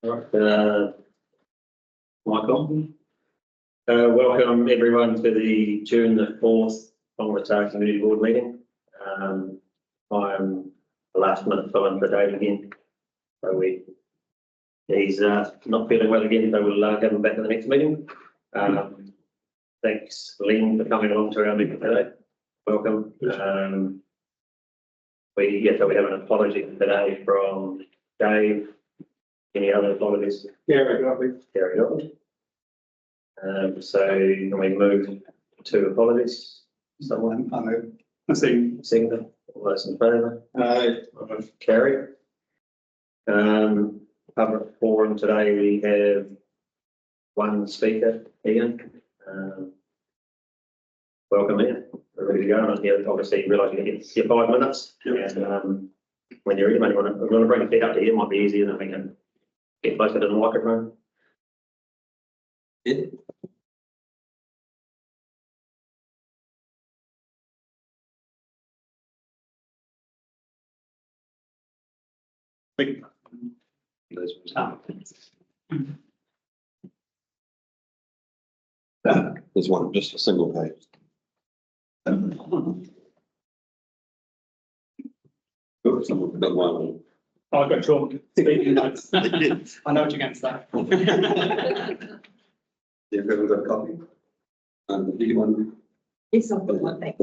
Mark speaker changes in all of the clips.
Speaker 1: Michael. Welcome everyone to the June the 4th Whangamatā Community Board Meeting. I'm the last minute filling for Dave again. So he's not feeling well again, so we'll have him back in the next meeting. Thanks, Lynn, for coming along to our meeting today. Welcome. We have an apology today from Dave. Any other apologies?
Speaker 2: Carry on.
Speaker 1: So can we move to apologies? Someone?
Speaker 2: I see.
Speaker 1: Second. All those in favour? Carry. Public forum today, we have one speaker, Ian. Welcome, Ian. We're ready to go. And here, obviously, you realise you get your 5 minutes. Yep. And when you're ready, maybe we're going to bring the feet up to here. It might be easier than we can get closer to the microphone. Yeah.
Speaker 3: There's one, just a single page. Someone got one.
Speaker 2: Oh, I've got chalk. Speaking notes. I know what you're going to say.
Speaker 3: Yeah, we've got a copy. Do you want?
Speaker 4: It's something like that.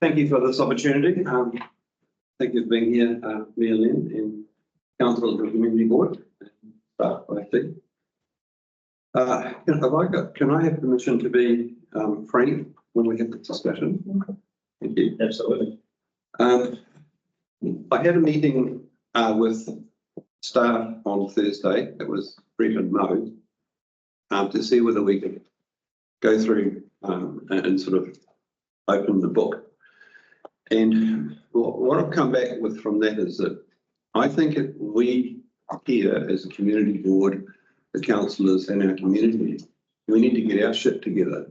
Speaker 3: Thank you for this opportunity. Thank you for being here, me and Lynn, and Council of the Community Board. I think. Can I have permission to be frank when we have the discussion? Thank you.
Speaker 1: Absolutely.
Speaker 3: I had a meeting with staff on Thursday. It was brief and Mo to see whether we could go through and sort of open the book. And what I've come back with from that is that I think we here as a community board, the councillors and our community, we need to get our shit together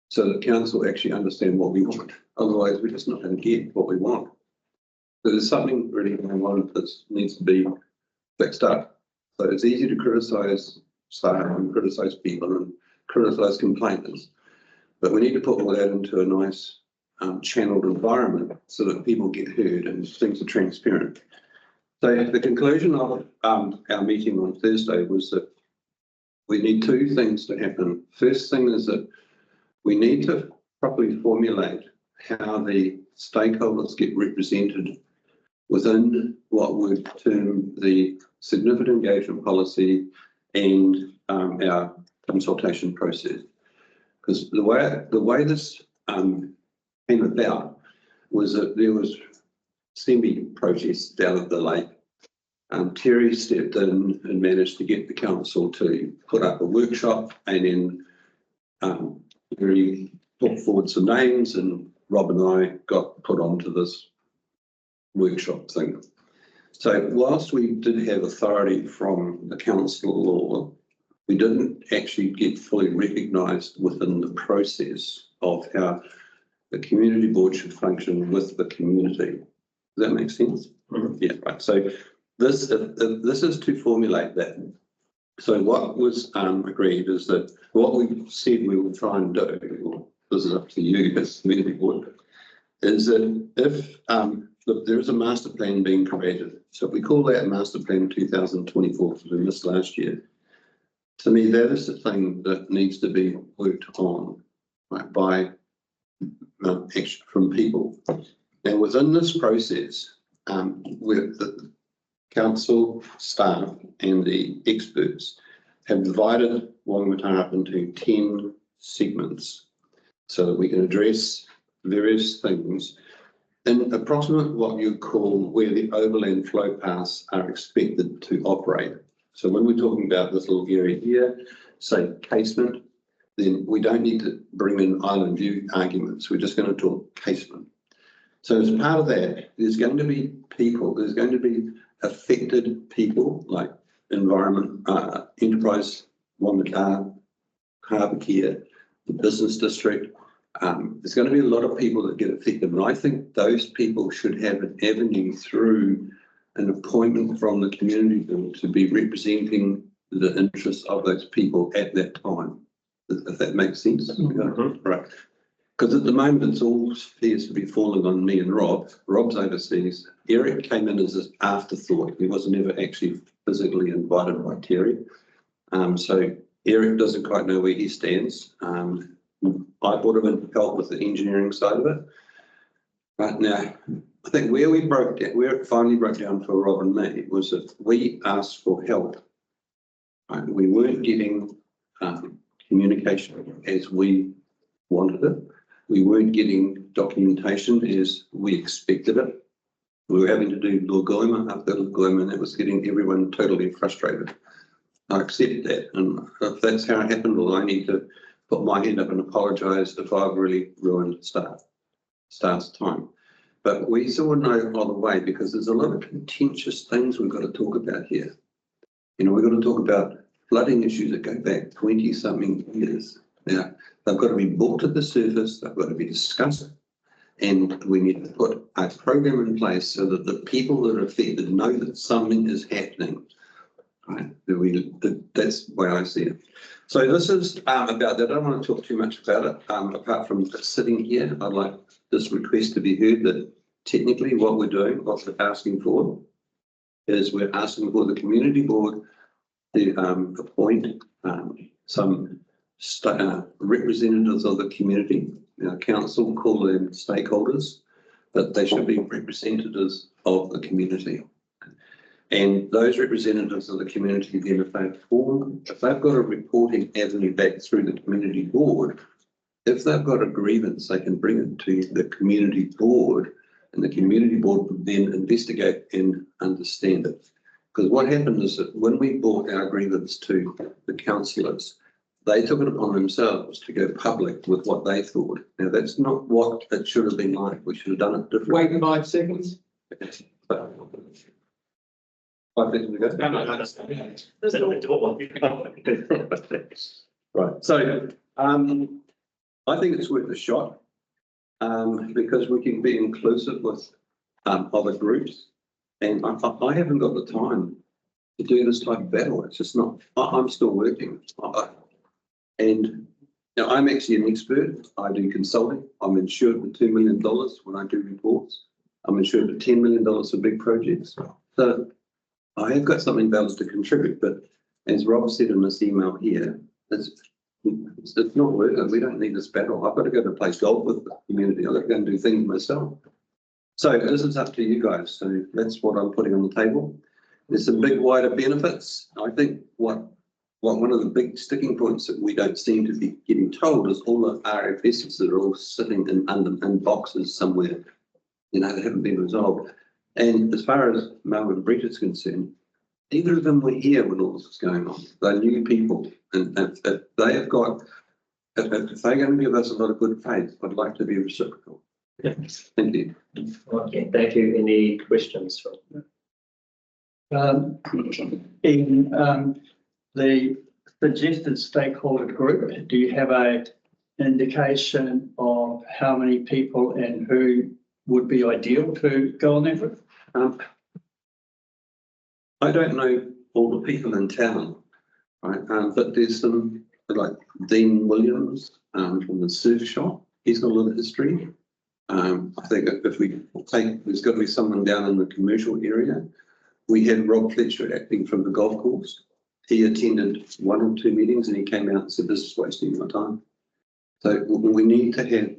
Speaker 3: so that council actually understand what we want. Otherwise, we're just not going to get what we want. So there's something really going on that needs to be fixed up. So it's easy to criticise staff and criticise people and criticise complainants, but we need to put all that into a nice channeled environment so that people get heard and things are transparent. So the conclusion of our meeting on Thursday was that we need two things to happen. First thing is that we need to properly formulate how the stakeholders get represented within what would term the significant engagement policy and our consultation process. Because the way this came about was that there was semi-protests down at the lake. Terry stepped in and managed to get the council to put up a workshop, and then Terry put forward some names and Rob and I got put onto this workshop thing. So whilst we did have authority from the council law, we didn't actually get fully recognised within the process of how the community board should function with the community. Does that make sense? Mm-hmm. Yeah, right. So this is to formulate that. So what was agreed is that what we said we will try and do, or this is up to you as community board, is that if look, there is a master plan being created. So we call that master plan 2024 because we missed last year. To me, that is the thing that needs to be worked on, right, by action from people. Now, within this process, with the council, staff and the experts have divided Whangamatā up into 10 segments so that we can address various things in approximate what you call where the overland flow paths are expected to operate. So when we're talking about this little area here, say casement, then we don't need to bring in island view arguments. We're just going to talk casement. So as part of that, there's going to be people, there's going to be affected people like environment, enterprise, Whangamatā, Karakia, the business district, there's going to be a lot of people that get affected, and I think those people should have an avenue through an appointment from the community board to be representing the interests of those people at that time, if that makes sense. Right. Because at the moment, it's all appears to be falling on me and Rob. Rob's overseas. Eric came in as an afterthought. He wasn't ever actually physically invited by Terry. So Eric doesn't quite know where he stands. I brought him in to help with the engineering side of it. But now, I think where it finally broke down for Rob and me was that we asked for help. Right? We weren't getting communication as we wanted it. We weren't getting documentation as we expected it. We were having to do Lugolima after Lugolima, and it was getting everyone totally frustrated. I accept that, and if that's how it happened, well, I need to put my hand up and apologise if I've really ruined Star's time. But we saw no other way, because there's a lot of contentious things we've got to talk about here. You know, we've got to talk about flooding issues that go back 20-something years. Now, they've got to be brought to the surface, they've got to be discussed, and we need to put a program in place so that the people that are affected know that something is happening. Right? That's the way I see it. So this is about that. I don't want to talk too much about it, apart from sitting here. I'd like this request to be heard that technically what we're doing, what we're asking for, is we're asking for the community board to appoint some representatives of the community. Our council call them stakeholders, but they should be representatives of the community. And those representatives of the community, then if they've got a reporting avenue back through the community board, if they've got a grievance, they can bring it to the community board, and the community board would then investigate and understand it. Because what happened is that when we brought our grievance to the councillors, they took it upon themselves to go public with what they thought. Now, that's not what it should have been like. We should have done it differently.
Speaker 2: Wait 5 seconds.
Speaker 3: 5 seconds ago? Right. So I think it's worth a shot because we can be inclusive with other groups. And I haven't got the time to do this type of battle. It's just not, I'm still working. And you know, I'm actually an expert. I do consulting. I'm insured with $2 million when I do reports. I'm insured with $10 million for big projects. So I have got something valid to contribute. But as Rob said in this email here, it's not working. We don't need this battle. I've got to go to play golf with the community. I've got to go and do things myself. So this is up to you guys. So that's what I'm putting on the table. There's some big wider benefits. I think what one of the big sticking points that we don't seem to be getting told is all the RFSs that are all sitting in boxes somewhere, you know, that haven't been resolved. And as far as Mel and Brett is concerned, neither of them were here when all this was going on. They're new people, and if they have got, if they're going to give us a lot of good faith, I'd like to be reciprocal.
Speaker 1: Yeah.
Speaker 3: Thank you.
Speaker 1: Okay, thank you. Any questions?
Speaker 2: In the suggested stakeholder group, do you have an indication of how many people and who would be ideal to go on that group?
Speaker 3: I don't know all the people in town, right? But there's some, like Dean Williams from the surf shop. He's got a lot of history. I think if we take, there's got to be someone down in the commercial area. We had Rob Fletcher acting from the golf course. He attended 1 or 2 meetings and he came out and said, this is wasting my time. So we need to have,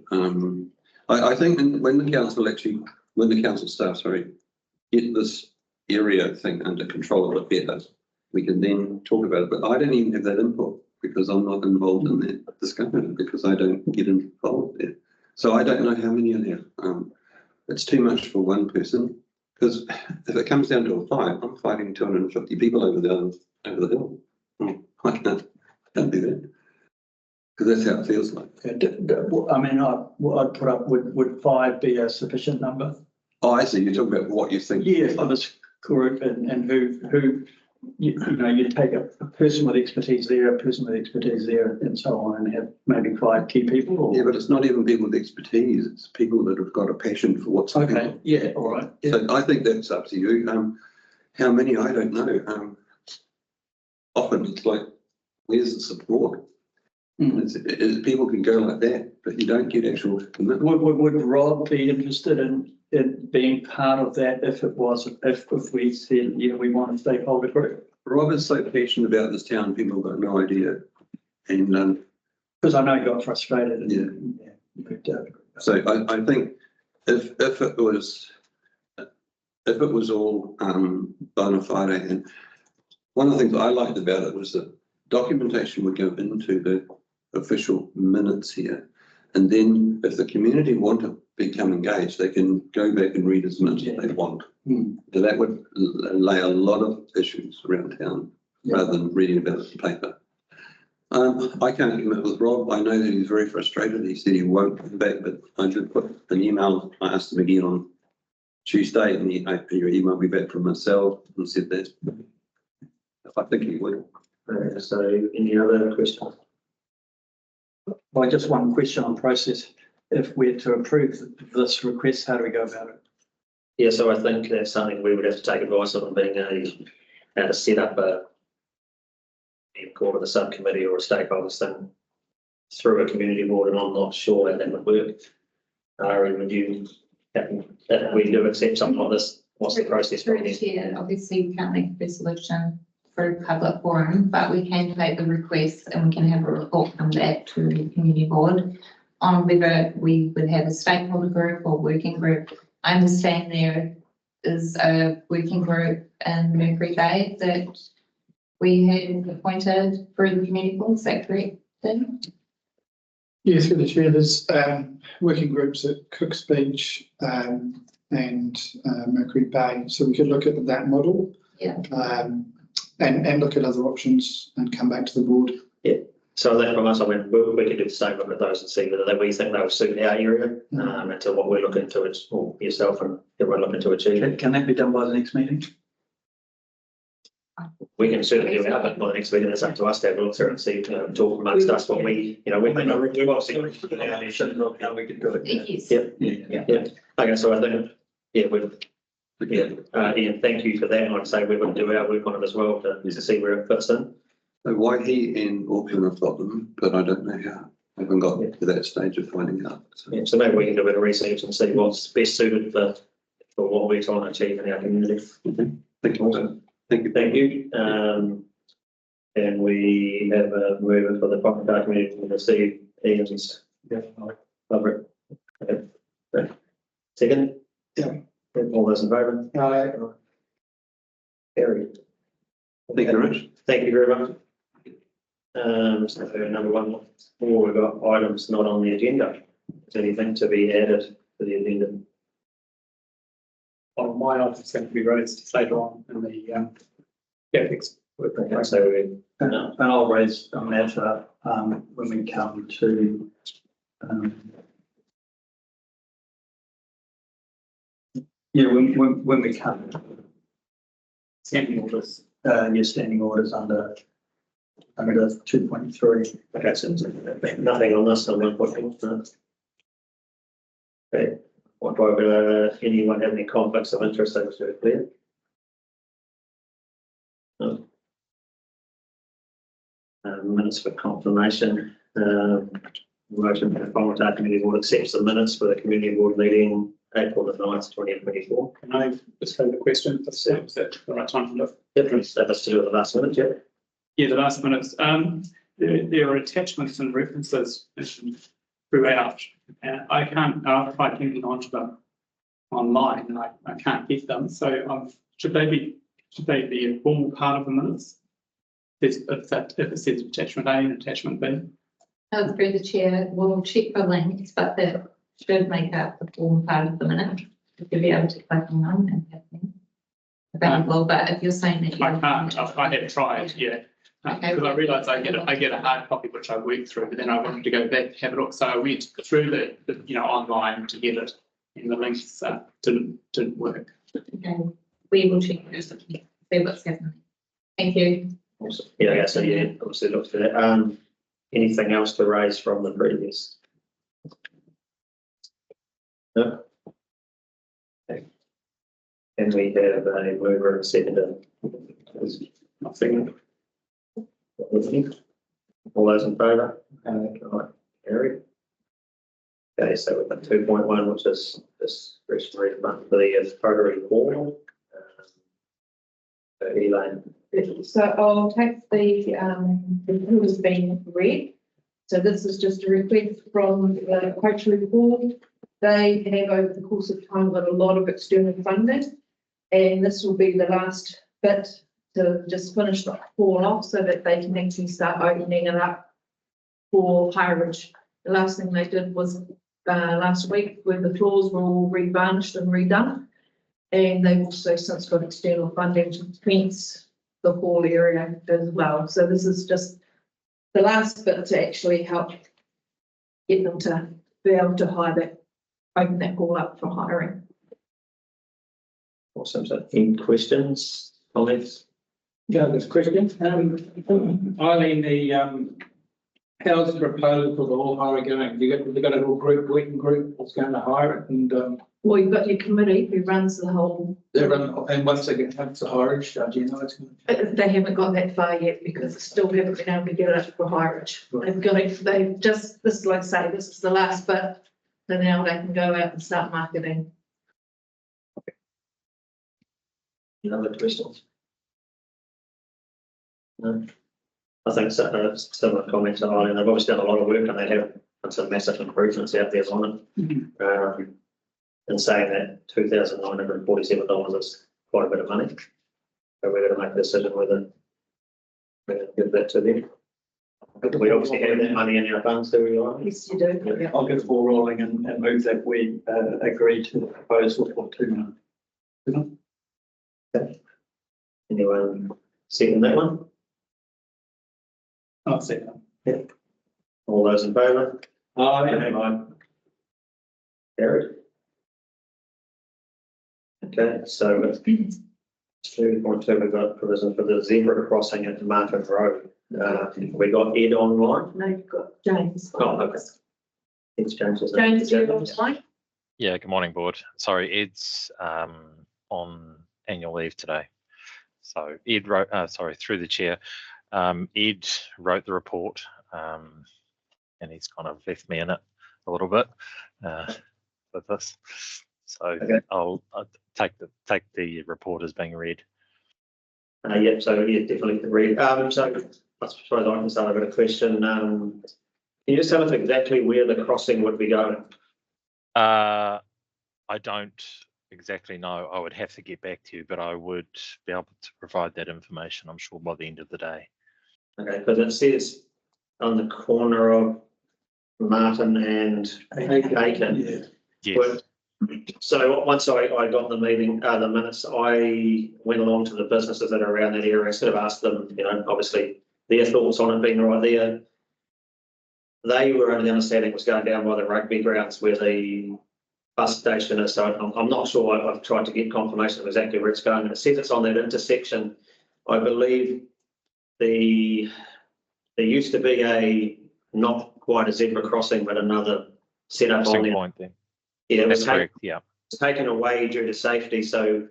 Speaker 3: I think when the council staff, get this area thing under control a bit better, we can then talk about it. But I don't even have that input because I'm not involved in that discussion because I don't get involved there. So I don't know how many are there. It's too much for one person because if it comes down to a fight, I'm fighting 250 people over the hill. I can't do that because that's how it feels like.
Speaker 2: I mean, I'd put up, would 5 be a sufficient number?
Speaker 3: Oh, I see. You're talking about what you think.
Speaker 2: Yeah, for this group and who you know, you take a person with expertise there, a person with expertise there, and so on, and have maybe 5 key people? Or?
Speaker 3: Yeah, but it's not even people with expertise, it's people that have got a passion for what's
Speaker 2: Okay,
Speaker 3: happening.
Speaker 2: yeah, all right. Yeah.
Speaker 3: So I think that's up to you. How many, I don't know. Often it's like, where's the support? People can go like that, but you don't get actual commitment.
Speaker 2: Would Rob be interested in being part of that if we said, yeah, we want a stakeholder group?
Speaker 3: Rob is so passionate about this town, people have got no idea. And
Speaker 2: Because I know you got frustrated. And,
Speaker 3: Yeah.
Speaker 2: you could,
Speaker 3: so I think if it was all bona fide, and one of the things I liked about it was that documentation would go into the official minutes here. And then if the community want to become engaged, they can go back and read as much as they want. So that would lay a lot of issues around town rather than reading about it in paper. I can't commit with Rob. I know that he's very frustrated. He said he won't come back, but I did put an email. I asked him again on Tuesday, and he emailed me back from myself and said that I think he would.
Speaker 1: So any other questions?
Speaker 2: well, just one question on process. If we're to approve this request, how do we go about it?
Speaker 1: Yeah, so I think that's something we would have to take advice on, being how to set up you call it a subcommittee or a stakeholders thing through a community board, and I'm not sure how that would work. And would you, if we do accept something like this, what's the process for
Speaker 4: Through the
Speaker 1: it?
Speaker 4: chair, obviously we can't make a resolution for a public forum, but we can take the request and we can have a report come back to the community board on whether we would have a stakeholder group or working group. I understand there is a working group in Mercury Bay that we had appointed for the community board. Is that correct, Tim?
Speaker 5: Yes, through the chair, there's working groups at Cook's Beach and Mercury Bay. So we could look at that model.
Speaker 4: Yeah.
Speaker 5: And look at other options and come back to the board.
Speaker 1: So that from us, I mean, we could do the same, look at those and see whether we think they'll suit our area, and to what we're looking to, or yourself and everyone looking to achieve.
Speaker 2: Can that be done by the next meeting?
Speaker 1: We can certainly do that, but by the next meeting, it's up to us to have a look through and see, talk amongst us what we, we've obviously.
Speaker 2: How we can do it.
Speaker 4: Yes.
Speaker 1: Yeah. Okay, so I think, Ian, thank you for that. And I'd say we're going to do our work on it as well to see where it fits in.
Speaker 3: So why he and Auckland have got them, but I don't know how. I haven't got to that stage of finding out. So.
Speaker 1: So maybe we can do a bit of research and see what's best suited for what we're trying to achieve in our community.
Speaker 3: Thank you. Thank you.
Speaker 1: Thank you. And we have a mover for the Whangamatā Community to receive Ian's. Lovely. Okay. Second?
Speaker 5: Yeah.
Speaker 1: All those in favour?
Speaker 5: Aye.
Speaker 1: Carried.
Speaker 3: Thank you very much.
Speaker 1: Thank you very much. So number 1, we've got items not on the agenda. Is anything to be added to the agenda?
Speaker 6: On my item's going to be raised later on in the CAPEX.
Speaker 1: Okay, so
Speaker 2: And I'll raise a matter when we come to when we come standing orders, your standing orders under the 2.3.
Speaker 1: okay, so nothing on this, on 1.4. No. Okay. What about anyone have any conflicts of interest that was clear? No. Minutes for confirmation. Motion for the Whangamatā Community Board accepts the minutes for the community board meeting April the 9th, 2024.
Speaker 6: Can I just have a question? Is that the right time to look?
Speaker 1: Yep, that has to do with the last minute, yeah.
Speaker 6: Yeah, the last minutes. There are attachments and references throughout, and I can't. I've tried linking onto them online, and I can't get them. So should they be a formal part of the minutes? If it says attachment A and attachment B.
Speaker 4: Through the chair, we'll check for links, but that should make up the form part of the minute. You'll be able to click on them and have them available. But if you're saying that you
Speaker 6: I can't, I have tried, yeah.
Speaker 4: Okay.
Speaker 6: Because I realised I get a hard copy which I work through, but then I wanted to go back have a look. So I went through the online to get it, and the links didn't work.
Speaker 4: Okay, we will check first, see what's happening. Thank you.
Speaker 1: Awesome. Yeah, so yeah, obviously looked at it. Anything else to raise from the previous? No? Okay. And we have a mover and seconder. Nothing. All those in favour? Carried. Okay, so we've got 2.1, which is discretionary fund for the Ōpoutere Board. So Elaine.
Speaker 7: So I'll take the who has been read. So this is just a request from the Ōpoutere Board. They have over the course of time got a lot of external funding, and this will be the last bit to just finish the fall off so that they can actually start opening it up for hireage. The last thing they did was last week where the floors were all revarnished and redone. And they've also since got external funding to fence the hall area as well. So this is just the last bit to actually help get them to be able to hire that, open that hall up for hiring.
Speaker 1: Awesome. So any questions, comments?
Speaker 8: Yeah, there's a question. Eileen, how's the proposal for the hall hire going? You've got a little working group that's going to hire it and
Speaker 7: Well, you've got your committee who runs the whole.
Speaker 8: and once they get to hire, do you know it's going to?
Speaker 7: They haven't got that far yet because they still haven't been able to get it up for hireage. They've just, this is like I say, this is the last bit. So now they can go out and start marketing.
Speaker 1: Any other questions? No. I think similar comments to Eileen. They've obviously done a lot of work and they have done some massive improvements out there on it. And saying that $2,947 is quite a bit of money. So we're going to make a decision whether we're going to give that to them. We obviously have that money in our funds, do we, Eileen?
Speaker 7: Yes, you do.
Speaker 2: Okay, I'll get the ball rolling and move that we agree to the proposal for 2 million.
Speaker 1: Okay. Anyone second that one?
Speaker 2: I'll say that.
Speaker 1: Yeah. All those in favour?
Speaker 2: Aye.
Speaker 1: Carried. Okay, so 2.2, we've got provision for the zebra crossing at Martyn Road. We got Ed online.
Speaker 7: No, you've got James.
Speaker 1: Oh, okay. It's James. isn't it?
Speaker 7: James, you're online.
Speaker 9: Yeah, good morning, board. Sorry, Ed's on annual leave today. So Ed wrote, through the chair, Ed wrote the report and he's kind of left me in it a little bit with this. So
Speaker 1: Okay.
Speaker 9: I'll take the report as being read.
Speaker 1: Yeah, so yeah, definitely can read. So I suppose I can start with a question. Can you just tell us exactly where the crossing would be going?
Speaker 9: I don't exactly know. I would have to get back to you, but I would be able to provide that information, I'm sure, by the end of the day.
Speaker 1: Okay, because it says on the corner of Martyn and Aiken.
Speaker 2: Yeah.
Speaker 9: Yes.
Speaker 1: But- So once I got the meeting, the minutes, I went along to the businesses that are around that area and sort of asked them, you know, obviously their thoughts on it being right there. They were under the understanding it was going down by the rugby grounds where the bus station is. So I'm not sure. I've tried to get confirmation of exactly where it's going. It says it's on that intersection. I believe there used to be a not quite a zebra crossing, but another setup on there.
Speaker 9: Point then.
Speaker 1: Yeah, it was
Speaker 9: That's correct. Yeah.
Speaker 1: taken away due to safety. So,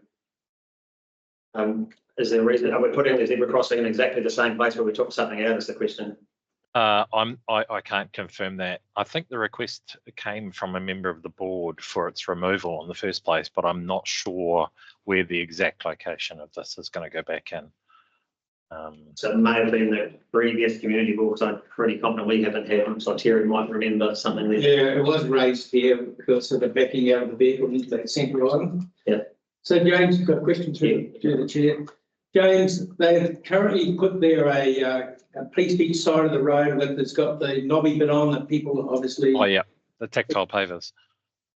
Speaker 1: is there a reason? Are we putting the zebra crossing in exactly the same place where we took something out? Is the question?
Speaker 9: I can't confirm that. I think the request came from a member of the board for its removal in the first place, but I'm not sure where the exact location of this is going to go back in.
Speaker 1: So it may have been the previous community board. So I'm pretty confident we haven't had them. So Terry might remember something there.
Speaker 8: Yeah, it was raised here because of the backing out of the vehicle into that central island.
Speaker 1: Yeah.
Speaker 8: So James, you've got a question to the chair. James, they've currently put there a piece each side of the road that's got the knobby bit on that people obviously.
Speaker 9: Oh yeah, the tactile pavers.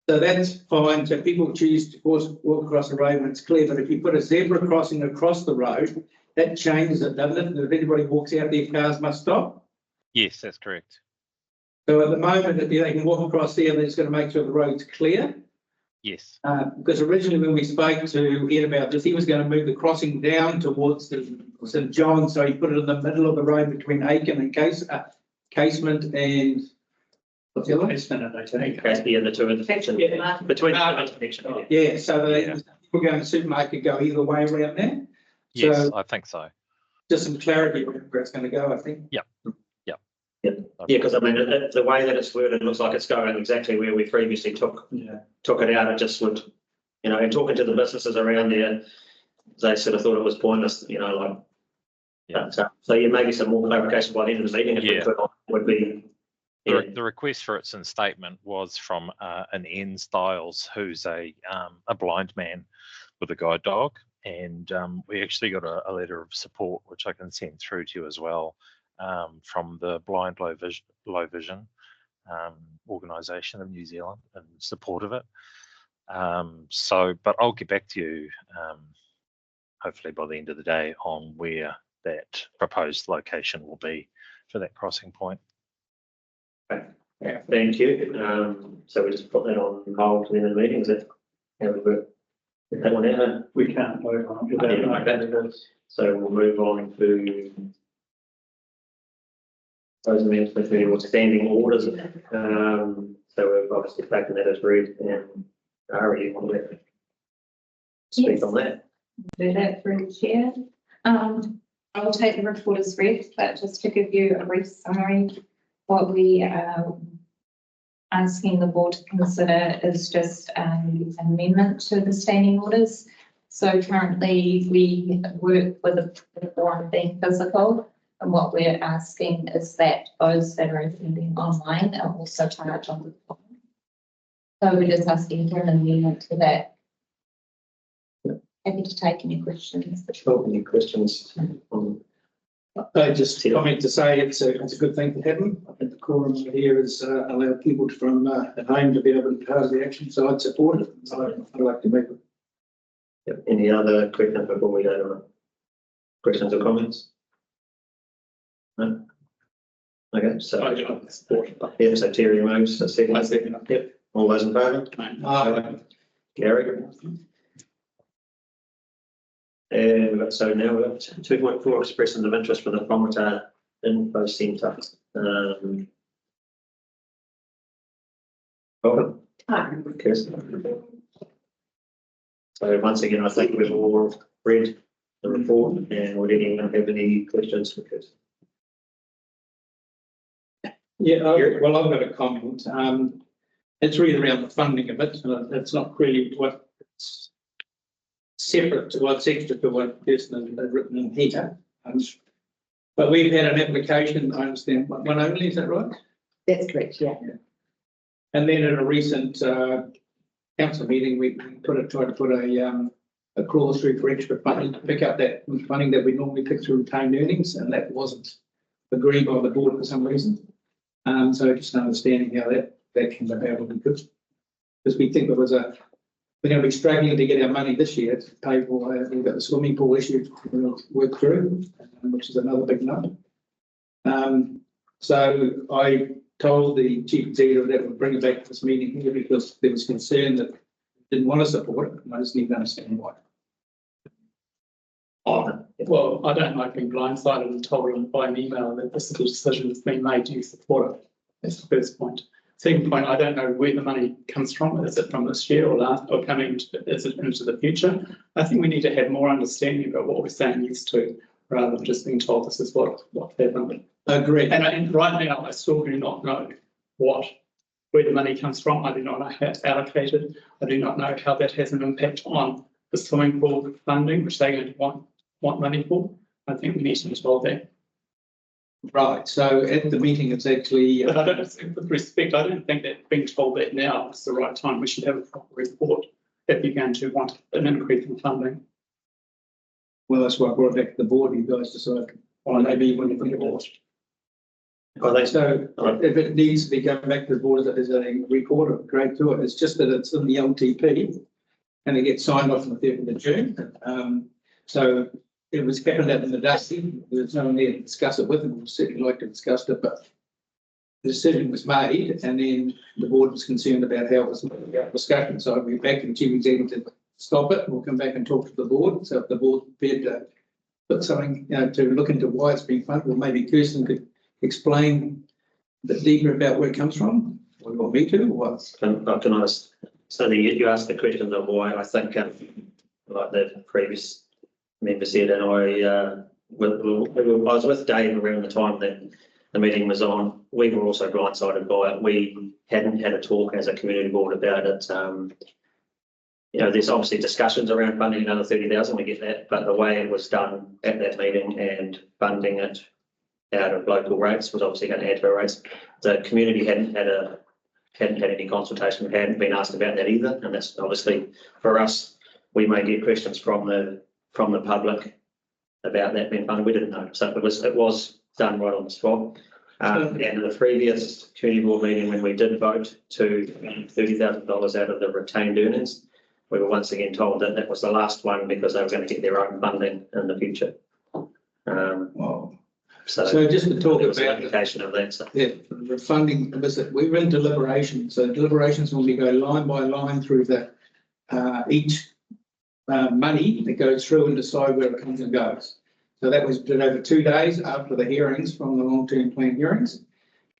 Speaker 8: So that's fine. So people choose to walk across the road when it's clear. But if you put a zebra crossing across the road, that changes it, doesn't it? And if anybody walks out there, cars must stop.
Speaker 9: Yes, that's correct.
Speaker 8: So at the moment, if they can walk across there, they're just going to make sure the road's clear.
Speaker 9: Yes.
Speaker 8: Because originally when we spoke to Ed about this, he was going to move the crossing down towards the St John, so he put it in the middle of the road between Aiken and Casement and what's the other one?
Speaker 1: Yeah, the two intersections.
Speaker 7: Yeah.
Speaker 1: Between the intersections.
Speaker 8: Yeah, so they,
Speaker 9: Yeah.
Speaker 8: people going to supermarket go either way around there.
Speaker 9: Yes,
Speaker 8: So
Speaker 9: I think so.
Speaker 8: just some clarity on where it's going to go, I think.
Speaker 1: Yeah, because I mean, the way that it's worded looks like it's going exactly where we previously took it out. It just would, you know, and talking to the businesses around there, they sort of thought it was pointless, you know, like.
Speaker 9: Yeah.
Speaker 1: So yeah, maybe some more clarification by the end of the meeting if we
Speaker 9: Yeah.
Speaker 1: could, would be. Yeah.
Speaker 9: The request for its in statement was from an N Styles, who's a blind man with a guide dog, and we actually got a letter of support, which I can send through to you as well, from the Blind Low Vision organisation of New Zealand in support of it. But I'll get back to you hopefully by the end of the day on where that proposed location will be for that crossing point.
Speaker 1: Yeah, thank you. So we just put that on hold to the end of the meeting. Is that how we work? That one out?
Speaker 2: We can't vote on it.
Speaker 1: Yeah, like that. So we'll move on to those amendments to standing orders. So we've obviously taken that as read, and Ari, you want to speak on that?
Speaker 4: Do that through the chair. I'll take the report as read, but just to give you a brief summary, what we are asking the board to consider is just an amendment to the standing orders. So currently we work with the forum being physical, and what we're asking is that those that are attending online are also charged on the phone. So we're just asking for an amendment to that. Happy to take any questions.
Speaker 1: Sure, any questions?
Speaker 8: I just comment to say it's a good thing to happen. I think the quorum here is allow people from at home to be able to be part of the action, so I'd support it. I'd like to make it.
Speaker 1: Yep. Any other questions before we go to questions or comments? No? Okay, so. Yeah, so Terry moves, so second. Yep. All those in favour? Gary? And so now we're up to 2.4 expressions of interest for the Whangamatā Info Centre. Welcome.
Speaker 7: Hi.
Speaker 1: Kirsten. So once again, I think we've all read the report, and would anyone have any questions for Kirsten?
Speaker 8: Yeah, well, I've got a comment. It's really around the funding of it. It's not really what's separate to what's extra to what Kirsten has written in here. But we've had an application, I understand, one only, is that right?
Speaker 7: That's correct, yeah.
Speaker 8: And then at a recent council meeting, we tried to put a clause through for extra funding to pick up that funding that we normally pick through retained earnings, and that wasn't agreed by the board for some reason. So just understanding how that came about would be good. Because we think we're going to be struggling to get our money this year to pay for, we've got the swimming pool issue to work through, which is another big number. So I told the chief executive that we'd bring it back to this meeting here because there was concern that didn't want to support it, and I just need to understand why.
Speaker 6: Well, I don't like being blindsided and told by an email that this decision has been made. Do you support it? That's the first point. Second point, I don't know where the money comes from. Is it from this year or last, or coming? Is it into the future? I think we need to have more understanding about what we're saying needs to, rather than just being told this is what happened.
Speaker 8: Agreed.
Speaker 6: And right now, I still do not know where the money comes from. I do not know how it's allocated. I do not know how that has an impact on the swimming pool funding, which they're going to want money for. I think we need to be told that.
Speaker 8: Right. So at the meeting, it's actually.
Speaker 6: But I don't, with respect, I don't think that being told that now is the right time. We should have a proper report if you're going to want an increase in funding.
Speaker 8: Well, that's why I brought it back to the board. You guys decide. Or maybe even if we board.
Speaker 1: I think
Speaker 8: So if it needs to be going back to the board as a report, great to it. It's just that it's in the LTP and it gets signed off on the 30th of June. So it was kept out in the dusty. There's no one there to discuss it with, and we'd certainly like to discuss it, but the decision was made, and then the board was concerned about how it was discussion. So I went back to the chief executive to stop it. We'll come back and talk to the board. So if the board prepared to put something, to look into why it's being funded, or maybe Kirsten could explain a bit deeper about where it comes from. Or you want me to, or what?
Speaker 1: Can I, so you asked the question of why. I think, like the previous member said, and I was with Dave around the time that the meeting was on. We were also blindsided by it. We hadn't had a talk as a community board about it. There's obviously discussions around funding another 30,000. We get that, but the way it was done at that meeting and funding it out of local rates was obviously going to add to our rates. The community hadn't had any consultation. We hadn't been asked about that either, and that's obviously for us. We may get questions from the public about that being funded. We didn't know, so it was done right on the spot. And the previous community board meeting, when we did vote to $30,000 out of the retained earnings, we were once again told that that was the last one because they were going to get their own funding in the future.
Speaker 8: So just to talk about
Speaker 1: the implication of that. So.
Speaker 8: Yeah, the funding, we were in deliberation. So deliberations normally go line by line through the each money that goes through and decide where it comes and goes. So that was done over 2 days after the hearings from the long-term plan hearings.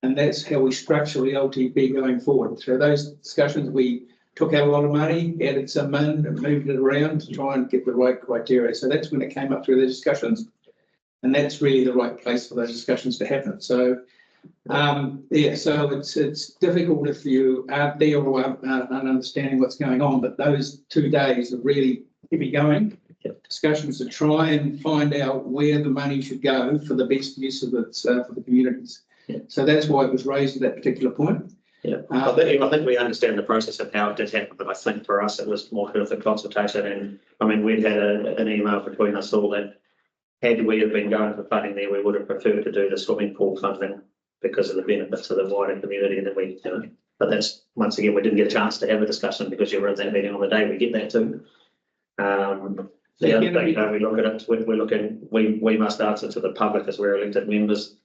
Speaker 8: And that's how we structure the LTP going forward. So those discussions, we took out a lot of money, added some in and moved it around to try and get the right criteria. So that's when it came up through the discussions. And that's really the right place for those discussions to happen. So, so it's difficult if you aren't there or aren't understanding what's going on, but those 2 days are really heavy going. Discussions to try and find out where the money should go for the best use of it for the communities. So that's why it was raised at that particular point.
Speaker 1: I think we understand the process of how it did happen, but I think for us it was more of a consultation. And I mean, we'd had an email between us all that had we have been going for funding there, we would have preferred to do the swimming pool funding because of the benefits to the wider community. And then we, but that's, once again, we didn't get a chance to have a discussion because you were at that meeting on the day. We get that too. The other thing, we look at it, we must answer to the public as we're elected members.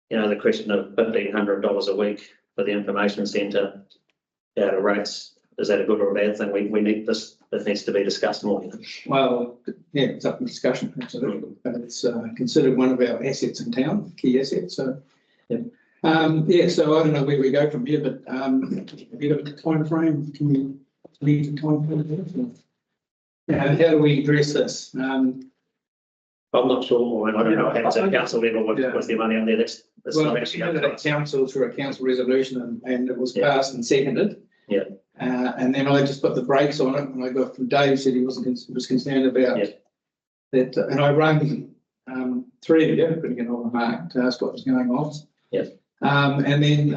Speaker 1: The question of $1,500 a week for the information centre out of rates, is that a good or a bad thing? We need this. It needs to be discussed more.
Speaker 8: Well, yeah, it's up for discussion, absolutely. But it's considered one of our assets in town, key assets. So, so I don't know where we go from here, but have you got a time frame? Can we leave the time frame? How do we address this?
Speaker 1: I'm not sure. I don't know how it's at council level with the money out there. That's not actually up to us.
Speaker 8: Council through a council resolution and it was passed and seconded.
Speaker 1: Yeah.
Speaker 8: And then I just put the brakes on it, and I got from Dave said he was concerned about that, and I rang 3 of you, putting it on the mark to ask what was going on.
Speaker 1: Yes.
Speaker 8: And then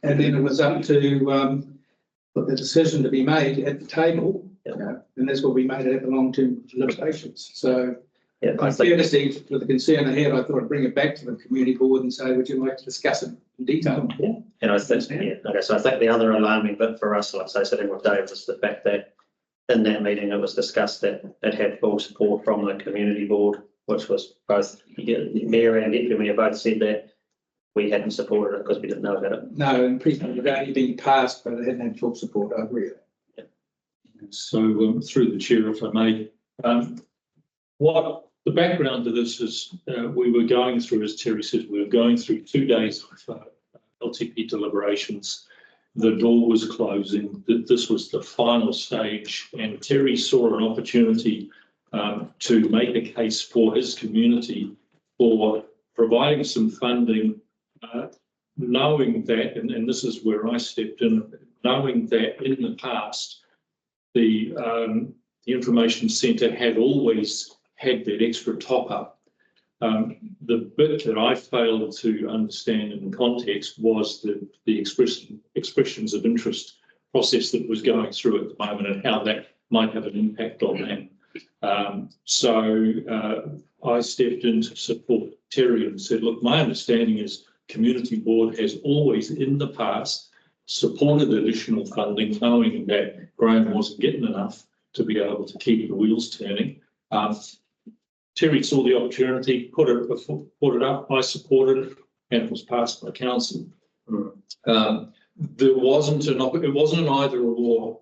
Speaker 8: it was up to put the decision to be made at the table, and that's what we made it at the long-term deliberations. So.
Speaker 1: Yeah,
Speaker 8: I courtesy for the concern I had, I thought I'd bring it back to the community board and say, would you like to discuss it in detail?
Speaker 1: Yeah, and I think, okay, so I think the other alarming bit for us, like I say, sitting with Dave, was the fact that in that meeting it was discussed that it had full support from the community board, which was both Mayor and Deputy Mayor both said that we hadn't supported it because we didn't know about it.
Speaker 8: No, and it had only been passed, but it hadn't had full support. I agree with that.
Speaker 10: So through the chair, if I may, what the background to this is, we were going through, as Terry said, we were going through 2 days of LTP deliberations. The door was closing. This was the final stage, and Terry saw an opportunity to make a case for his community for providing some funding, knowing that, and this is where I stepped in, knowing that in the past, the information centre had always had that extra top up. The bit that I failed to understand in context was the expressions of interest process that was going through at the moment and how that might have an impact on that. So I stepped in to support Terry and said, look, my understanding is Community Board has always in the past supported additional funding, knowing that Graham wasn't getting enough to be able to keep the wheels turning. Terry saw the opportunity, put it up. I supported it. and it was passed by council.
Speaker 1: Mm.
Speaker 10: There wasn't it wasn't an either or,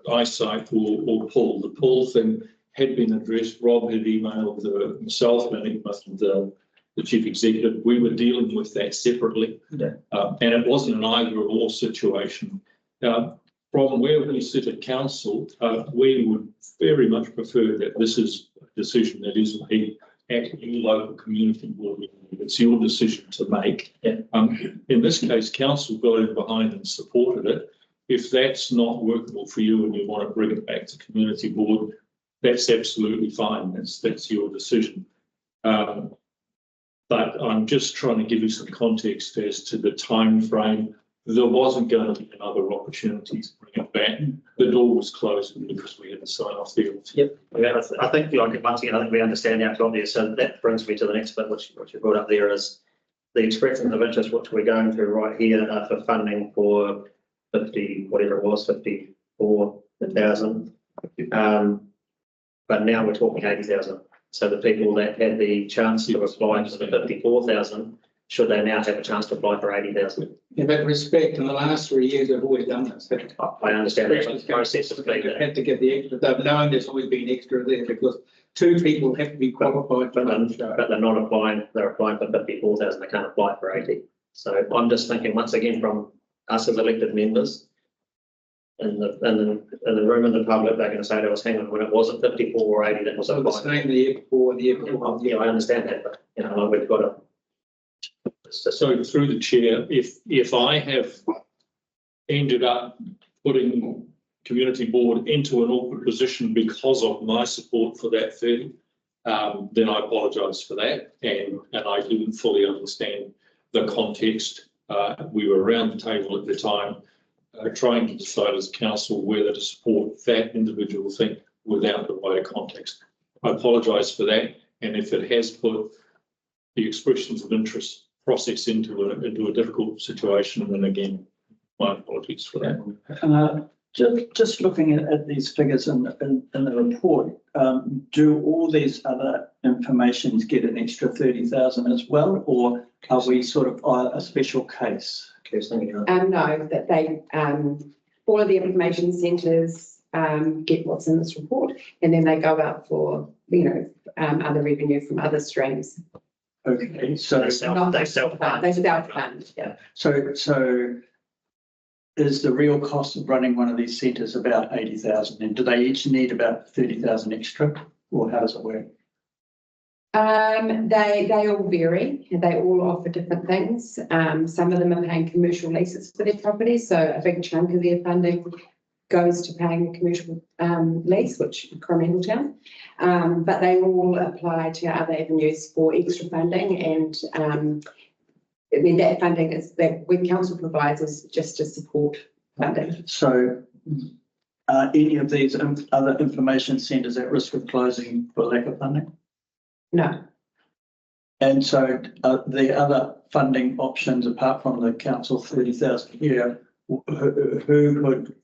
Speaker 10: eyesight or pull. The pull thing had been addressed. Rob had emailed myself and emailed the chief executive. We were dealing with that separately.
Speaker 2: Yeah.
Speaker 10: And it wasn't an either or situation. From where we sit at council, we would very much prefer that this is a decision that is made at your local community board meeting. It's your decision to make.
Speaker 1: Yeah.
Speaker 10: In this case, council got in behind and supported it. If that's not workable for you and you want to bring it back to community board, that's absolutely fine. That's your decision. But I'm just trying to give you some context as to the time frame. There wasn't going to be another opportunity to bring it back. The door was closed because we had to sign off the LT.
Speaker 1: Yep. Yeah, I think, like, once again, I think we understand the outcome there. So that brings me to the next bit, which you brought up there, is the expressions of interest, which we're going through right here, for funding for 50, whatever it was, 54,000. But now we're talking 80,000. So the people that had the chance to apply for the 54,000, should they now have a chance to apply for 80,000?
Speaker 8: In that respect, in the last 3 years, they've always done this.
Speaker 1: I understand that, but the process has been
Speaker 8: They've
Speaker 1: that.
Speaker 8: had to get the extra, they've known there's always been extra there because two people have to be qualified for that.
Speaker 1: But they're not applying, they're applying for 54,000, they can't apply for 80. So I'm just thinking, once again, from us as elected members, in the room in the public, they're going to say to us, hang on, when it wasn't 54 or 80, that was
Speaker 8: So the
Speaker 1: applied.
Speaker 8: same the year before, the year before.
Speaker 1: Yeah, I understand that, but, we've got to.
Speaker 10: So through the chair, if I have ended up putting community board into an awkward position because of my support for that 30, then I apologise for that, and I didn't fully understand the context. We were around the table at the time, trying to decide as council whether to support that individual thing without the wider context. I apologise for that, and if it has put the expressions of interest process into a difficult situation, then again, my apologies for that.
Speaker 2: Just looking at these figures in the report, do all these other informations get an extra 30,000 as well, or are we sort of a special case?
Speaker 11: No, that they, all of the information centres get what's in this report, and then they go out for, other revenue from other streams.
Speaker 2: Okay, so
Speaker 1: They self-fund.
Speaker 11: They self-fund, yeah.
Speaker 2: So is the real cost of running one of these centres about 80,000, and do they each need about 30,000 extra, or how does it work?
Speaker 11: They all vary, and they all offer different things. Some of them are paying commercial leases for their properties, so a big chunk of their funding goes to paying a commercial lease, which Coromandel Town. But they all apply to other avenues for extra funding, and that funding is that when council provides is just to support funding.
Speaker 2: So are any of these other information centres at risk of closing for lack of funding?
Speaker 11: No.
Speaker 2: And so the other funding options, apart from the council 30,000 here, who could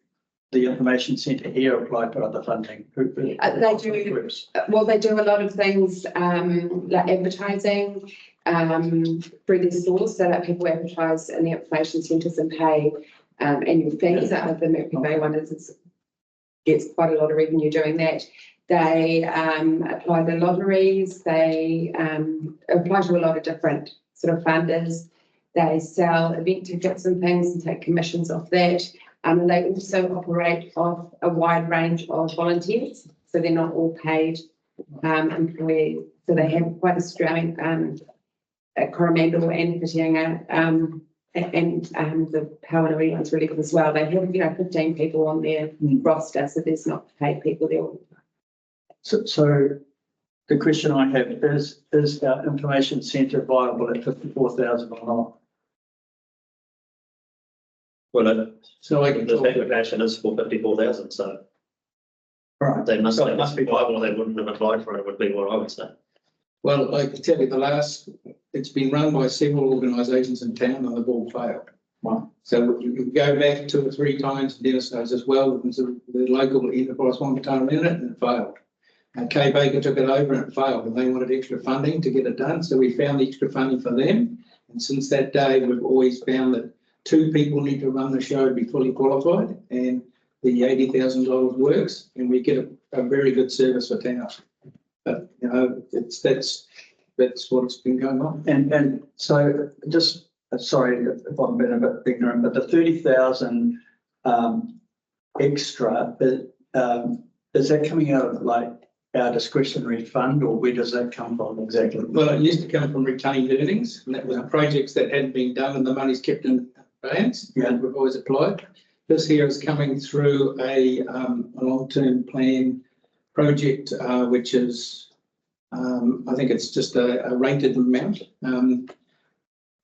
Speaker 2: the information centre here apply for other funding?
Speaker 11: They do. Well, they do a lot of things like advertising through their stores, so that people advertise in the information centres and pay annual fees. The Mercury Bay one gets quite a lot of revenue doing that. They apply to lotteries. They apply to a lot of different sort of funders. They sell event tickets and things and take commissions off that. And they also operate off a wide range of volunteers, so they're not all paid employees. So they have quite a strong Coromandel and Whitianga and the Pawanui ones really good as well. They have 15 people on their roster, so there's not paid people there.
Speaker 2: So the question I have is our information centre viable at 54,000 or not?
Speaker 1: Well,
Speaker 8: So I can
Speaker 1: the
Speaker 8: talk.
Speaker 1: application is for 54,000, so
Speaker 2: Right.
Speaker 1: they must be viable, or they wouldn't have applied for it, would be what I would say.
Speaker 8: Well, I can tell you it's been run by several organisations in town and they've all failed.
Speaker 2: Wow.
Speaker 8: So you can go back 2 or 3 times, Dennis knows as well, the local enterprise Whangamatā in it and it failed. And Baker took it over and it failed, and they wanted extra funding to get it done. So we found extra funding for them. And since that day, we've always found that 2 people need to run the show to be fully qualified, and the $80,000 works, and we get a very good service for town. But, you know, that's what's been going on.
Speaker 2: And so just, sorry if I'm being a bit ignorant, but the 30,000 extra, is that coming out of like our discretionary fund, or where does that come from exactly?
Speaker 8: Well, it used to come from retained earnings, and that was projects that hadn't been done and the money's kept in advance, and we've always applied. This here is coming through a long-term plan project, which is, I think it's just a rated amount. And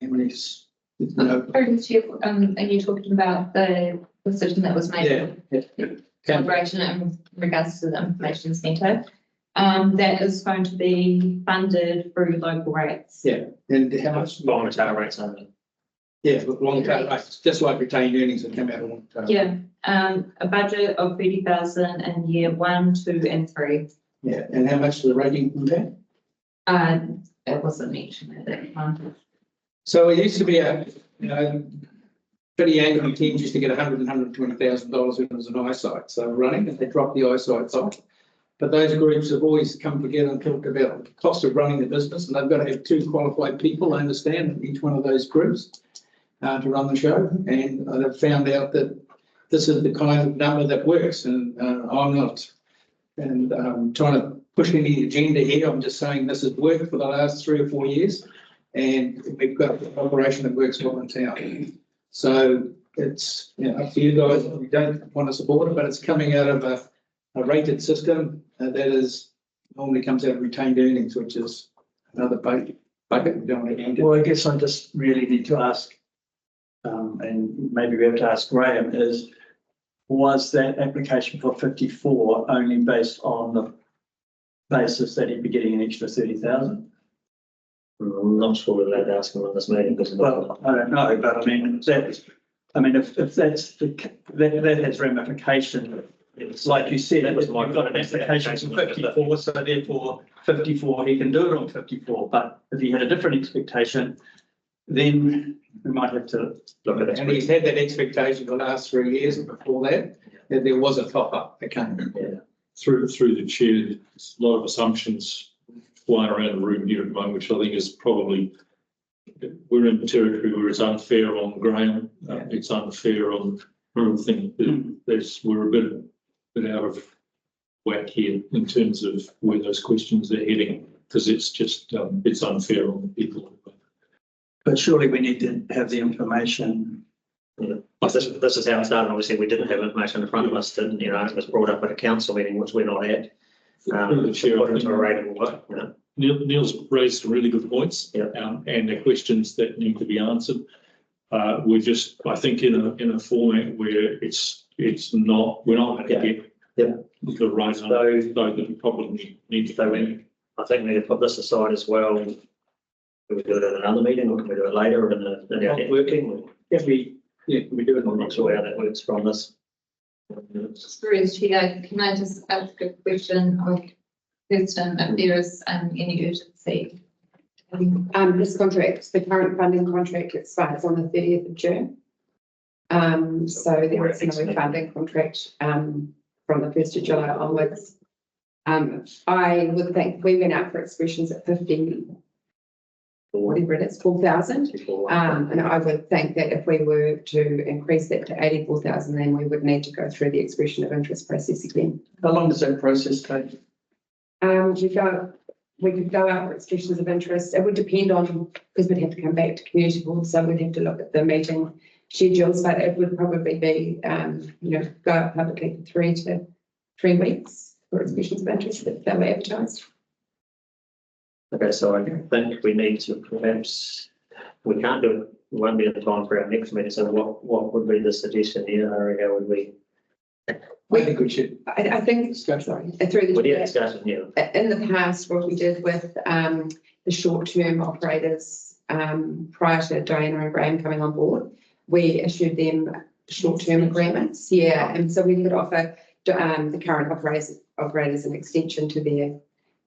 Speaker 8: it's, you know,
Speaker 4: Are you talking about the decision that was made? Collaboration in regards to the information centre. That is going to be funded through local rates.
Speaker 8: Yeah, and how much?
Speaker 1: Whangamatā rates only.
Speaker 8: Yeah, with long-term rates, just like retained earnings that come out of long-term.
Speaker 4: Yeah, a budget of 30,000 in year 1, 2 and 3.
Speaker 8: Yeah, and how much is the rating from that?
Speaker 4: It wasn't mentioned at that time.
Speaker 8: So it used to be pretty angry teams used to get $120,000 when it was an eyesight. So running, and they dropped the eyesight off. But those groups have always come together and talked about the cost of running the business, and they've got to have 2 qualified people, I understand, in each one of those groups to run the show. And they've found out that this is the kind of number that works. And I'm not trying to push any agenda here. I'm just saying this has worked for the last 3 or 4 years, and we've got an operation that works well in town. So it's up to you guys. We don't want to support it, but it's coming out of a rated system that is normally comes out of retained earnings, which is another bucket we don't want to get.
Speaker 2: Well, I guess I just really need to ask, and maybe we have to ask Graham, was that application for 54 only based on the basis that he'd be getting an extra 30,000?
Speaker 1: I'm not sure we're allowed to ask him on this meeting because.
Speaker 2: Well, I don't know, but I mean, if that's that has ramification. It's like you said, it was like got an application for 54, so therefore 54, he can do it on 54. But if he had a different expectation, then we might have to look at it.
Speaker 8: And he's had that expectation for the last 3 years, and before that there was a top up that came in.
Speaker 1: Yeah.
Speaker 10: Through the chair, there's a lot of assumptions flying around the room here at the moment, which I think is probably, we're in territory where it's unfair on Graham, it's unfair on everything. We're a bit out of whack here in terms of where those questions are heading, because it's just, it's unfair on the people.
Speaker 2: But surely we need to have the information.
Speaker 1: Yeah. This is how it started. Obviously, we didn't have information in front of us, didn't, you know, it was brought up at a council meeting, which we're not at.
Speaker 10: The chair,
Speaker 1: put into a rating work, you know.
Speaker 10: Neil's raised some really good points, and the questions that need to be answered. We're just, I think, in a format where it's not, we're not going to get the right answer, though that we probably need to go in.
Speaker 1: I think we need to put this aside as well. Can we do it at another meeting, or can we do it later in our networking?
Speaker 8: If we do it,
Speaker 1: I'm not sure how that works from this.
Speaker 4: Through the chair, can I just ask a question of Kirsten, if there is any urgency?
Speaker 11: This contract, the current funding contract expires on the 30th of June. So there is no funding contract from the 1st of July onwards. I would think we went out for expressions at 50, whatever it is, 4,000. And I would think that if we were to increase that to 84,000, then we would need to go through the expression of interest process again.
Speaker 2: How long does that process take?
Speaker 11: We could go out for expressions of interest. It would depend on, because we'd have to come back to community board, so we'd have to look at the meeting schedules, but it would probably be, go out publicly for 3 to 3 weeks for expressions of interest if they were advertised.
Speaker 1: Okay, so I think we need to perhaps, we can't do it, we won't be in time for our next meeting, so what would be the suggestion here, Harry? How would we?
Speaker 8: I think we should.
Speaker 11: I think,
Speaker 8: sorry,
Speaker 11: through the
Speaker 1: discussion, yeah.
Speaker 11: In the past, what we did with the short-term operators prior to Diana and Graham coming on board, we issued them short-term agreements. Yeah, and so we could offer the current operators an extension to their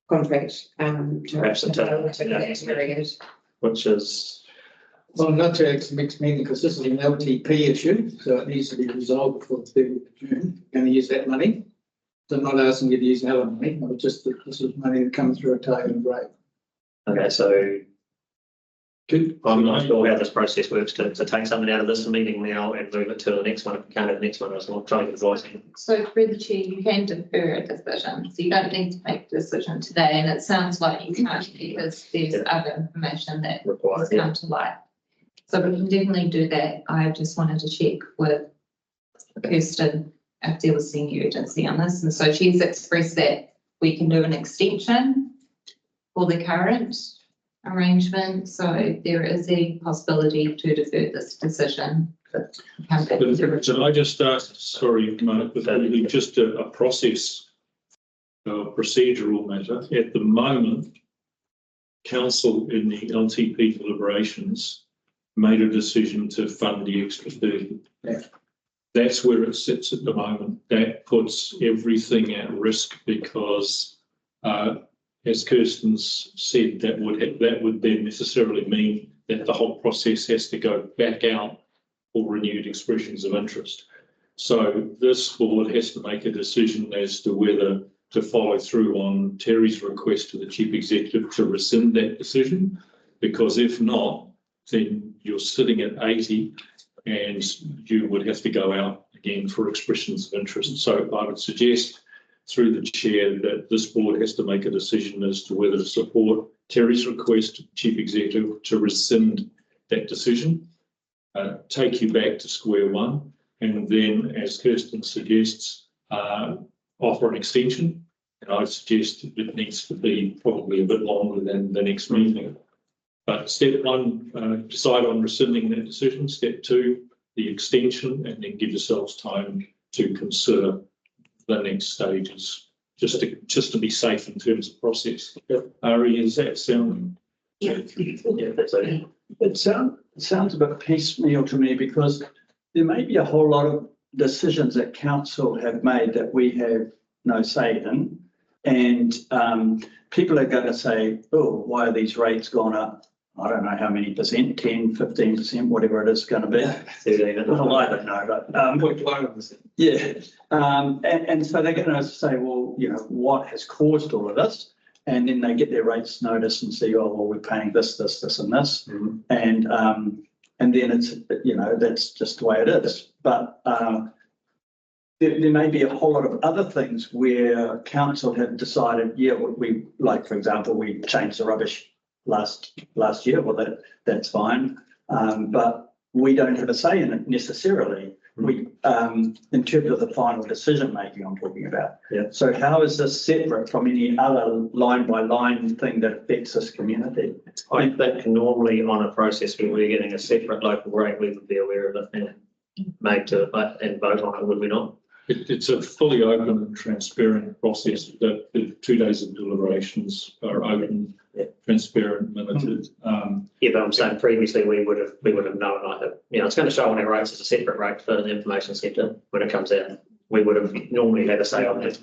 Speaker 11: contract.
Speaker 1: Perhaps until that period, which is
Speaker 8: Well, not to it's a mixed meeting because this is an LTP issue, so it needs to be resolved before the 30th of June. Going to use that money. So I'm not asking you to use our money, but just that this is money that comes through a Italian rate.
Speaker 1: Okay, so I'm not sure how this process works to take something out of this meeting now and move it to the next one. If we can't have the next one, I was trying to advise you.
Speaker 4: So through the chair, you can defer a decision, so you don't need to make a decision today, and it sounds like you can't because there's other information that has
Speaker 1: Required,
Speaker 4: come to light. So we can definitely do that. I just wanted to check with Kirsten if there was any urgency on this, and so she's expressed that we can do an extension for the current arrangement, so there is a possibility to defer this decision. Come back to
Speaker 10: But can I just ask, sorry, Mark, but just a process, procedural matter. At the moment, council in the LTP deliberations made a decision to fund the extra 30.
Speaker 8: Yeah.
Speaker 10: That's where it sits at the moment. That puts everything at risk because, as Kirsten's said, that would then necessarily mean that the whole process has to go back out for renewed expressions of interest. So this board has to make a decision as to whether to follow through on Terry's request to the Chief Executive to rescind that decision, because if not, then you're sitting at 80 and you would have to go out again for expressions of interest. So I would suggest through the chair that this board has to make a decision as to whether to support Terry's request to the Chief Executive to rescind that decision, take you back to square one, and then, as Kirsten suggests, offer an extension. And I suggest it needs to be probably a bit longer than the next meeting. But step one, decide on rescinding that decision. Step two, the extension, and then give yourselves time to consider the next stages, just to be safe in terms of process. Ari, is that sound?
Speaker 4: Yeah.
Speaker 1: Yeah, that's okay.
Speaker 2: It sounds a bit piecemeal to me because there may be a whole lot of decisions that council have made that we have no say in. And people are going to say, oh, why are these rates gone up? I don't know how many percent, 10, 15%, whatever it is going to be. Well, I don't know, but yeah. And so they're going to say, well, you know, what has caused all of this? And then they get their rates notice and see, oh, well, we're paying this, this, this, and this. Mm-hmm. And then it's, you know, that's just the way it is. But there may be a whole lot of other things where council have decided, yeah, we like, for example, we changed the rubbish last year. Well, that's fine. But we don't have a say in it necessarily. We, in terms of the final decision making I'm talking about.
Speaker 1: Yeah.
Speaker 2: So how is this separate from any other line by line thing that affects this community?
Speaker 1: I think normally on a process where we're getting a separate local rate, we would be aware of it and make to it and vote on it, would we not?
Speaker 10: It's a fully open and transparent process. That the 2 days of deliberations are open, transparent, limited.
Speaker 1: Yeah, but I'm saying previously we would have known either. You know, it's going to show on our rates as a separate rate for the information centre when it comes out. We would have normally had a say on it.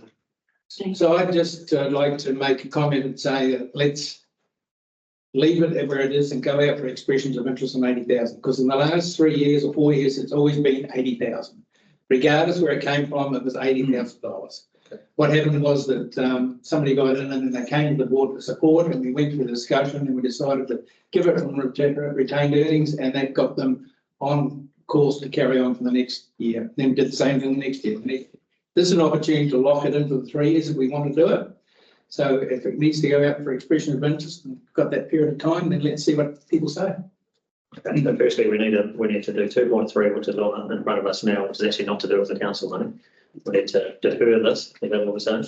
Speaker 8: So I'd just like to make a comment and say that let's leave it where it is and go out for expressions of interest on 80,000, because in the last 3 years or 4 years, it's always been 80,000. Regardless where it came from, it was $80,000. What happened was that somebody got in and then they came to the board for support, and we went through the discussion and we decided to give it from retained earnings, and that got them on course to carry on for the next year. Then we did the same thing the next year. This is an opportunity to lock it in for the 3 years if we want to do it. So if it needs to go out for expression of interest and got that period of time, then let's see what people say.
Speaker 1: Okay, so firstly, we need to do 2.3, which is on in front of us now, which is actually not to do with the council money. We need to defer this. I think that's what we're saying.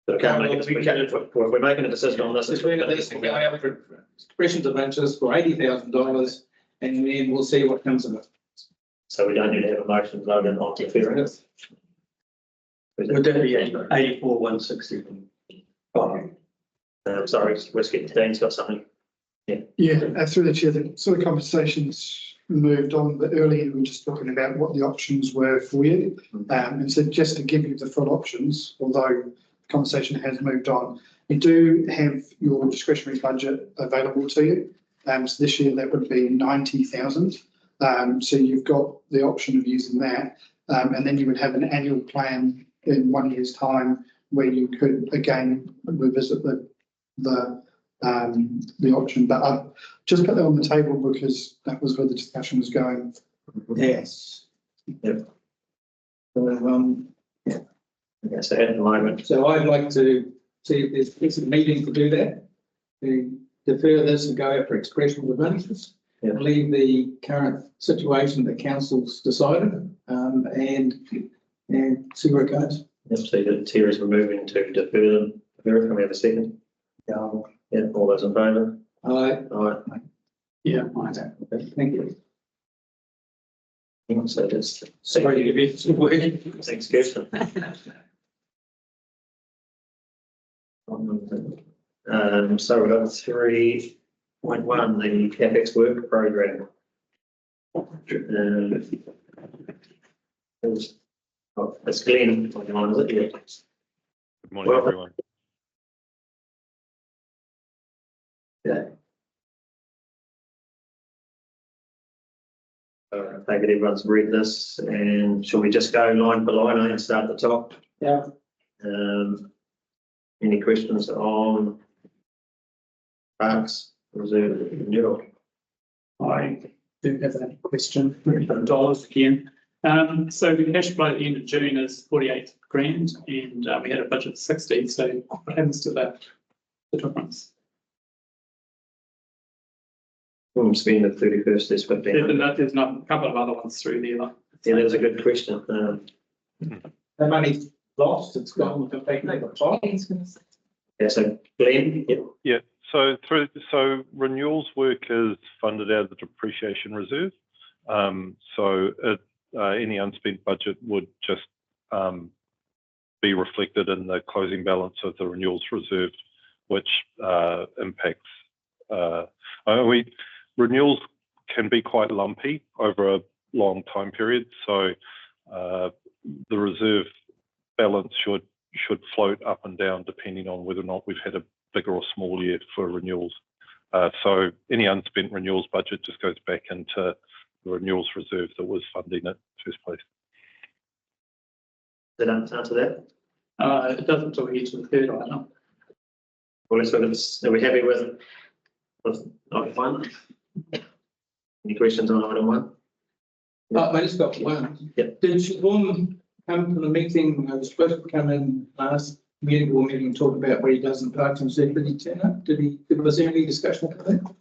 Speaker 1: But I can't make it. If we're making a decision on this,
Speaker 8: We're going to go out for expressions of interest for $80,000, and then we'll see what comes of it.
Speaker 1: so we don't need to have a motion voted on deferring it.
Speaker 2: Would that be 84,160?
Speaker 1: Sorry, Whiskey, Dean's got something.
Speaker 5: Yeah, through the chair, the sort of conversations moved on, but earlier we were just talking about what the options were for you. And so just to give you the full options, although the conversation has moved on, you do have your discretionary budget available to you. So this year that would be 90,000. So you've got the option of using that. And then you would have an annual plan in 1 year's time where you could again revisit the option. But I've just put that on the table because that was where the discussion was going.
Speaker 8: Yes.
Speaker 1: Yep.
Speaker 8: So,
Speaker 1: Okay, so at the moment,
Speaker 8: so I'd like to see if there's a meeting to do that, to defer this and go out for expression of interest.
Speaker 1: Yeah.
Speaker 8: Leave the current situation that council's decided, and see where it goes.
Speaker 1: yep, so the tier is removing to defer them. Can we have a second? Yeah, all those in favour?
Speaker 8: Aye.
Speaker 1: Aye.
Speaker 6: Yeah, I don't.
Speaker 8: Thank you.
Speaker 1: So that's.
Speaker 6: Sorry to be.
Speaker 1: Thanks, Kirsten. So we've got 3.1, the CAPEX work program. It's Glenn, on the line, is it? Yeah.
Speaker 9: Good morning,
Speaker 1: Well-
Speaker 9: everyone.
Speaker 1: Yeah. I take it everyone's read this, and shall we just go line for line and start at the top?
Speaker 8: Yeah.
Speaker 1: Any questions on parks, reserve, renewal?
Speaker 6: I do have a question, dollars again. So the cash flow at the end of June is 48 grand and we had a budget of 60, so what happens to that, the difference?
Speaker 1: We'll spend the 31st, there's 15.
Speaker 6: There's not a couple of other ones through there. Like,
Speaker 1: Yeah, that was a good question.
Speaker 8: The money's lost, it's gone, we've taken it off.
Speaker 1: Yeah, so Glenn, yep.
Speaker 12: So renewals work is funded out of the depreciation reserve. Any unspent budget would just be reflected in the closing balance of the renewals reserve, which impacts. Renewals can be quite lumpy over a long time period, so the reserve balance should float up and down depending on whether or not we've had a big or small year for renewals. So any unspent renewals budget just goes back into the renewals reserve that was funding it in the first place.
Speaker 1: Did that answer that?
Speaker 6: it doesn't until we get to the third item.
Speaker 1: Well, let's look at, are we happy with item 1? Any questions on item 1?
Speaker 8: I just got one.
Speaker 1: Yep.
Speaker 8: Did Siobhan come to the meeting? I was supposed to come in last meeting and talk about what he does in parks and said, did he turn up? Was there any discussion about that?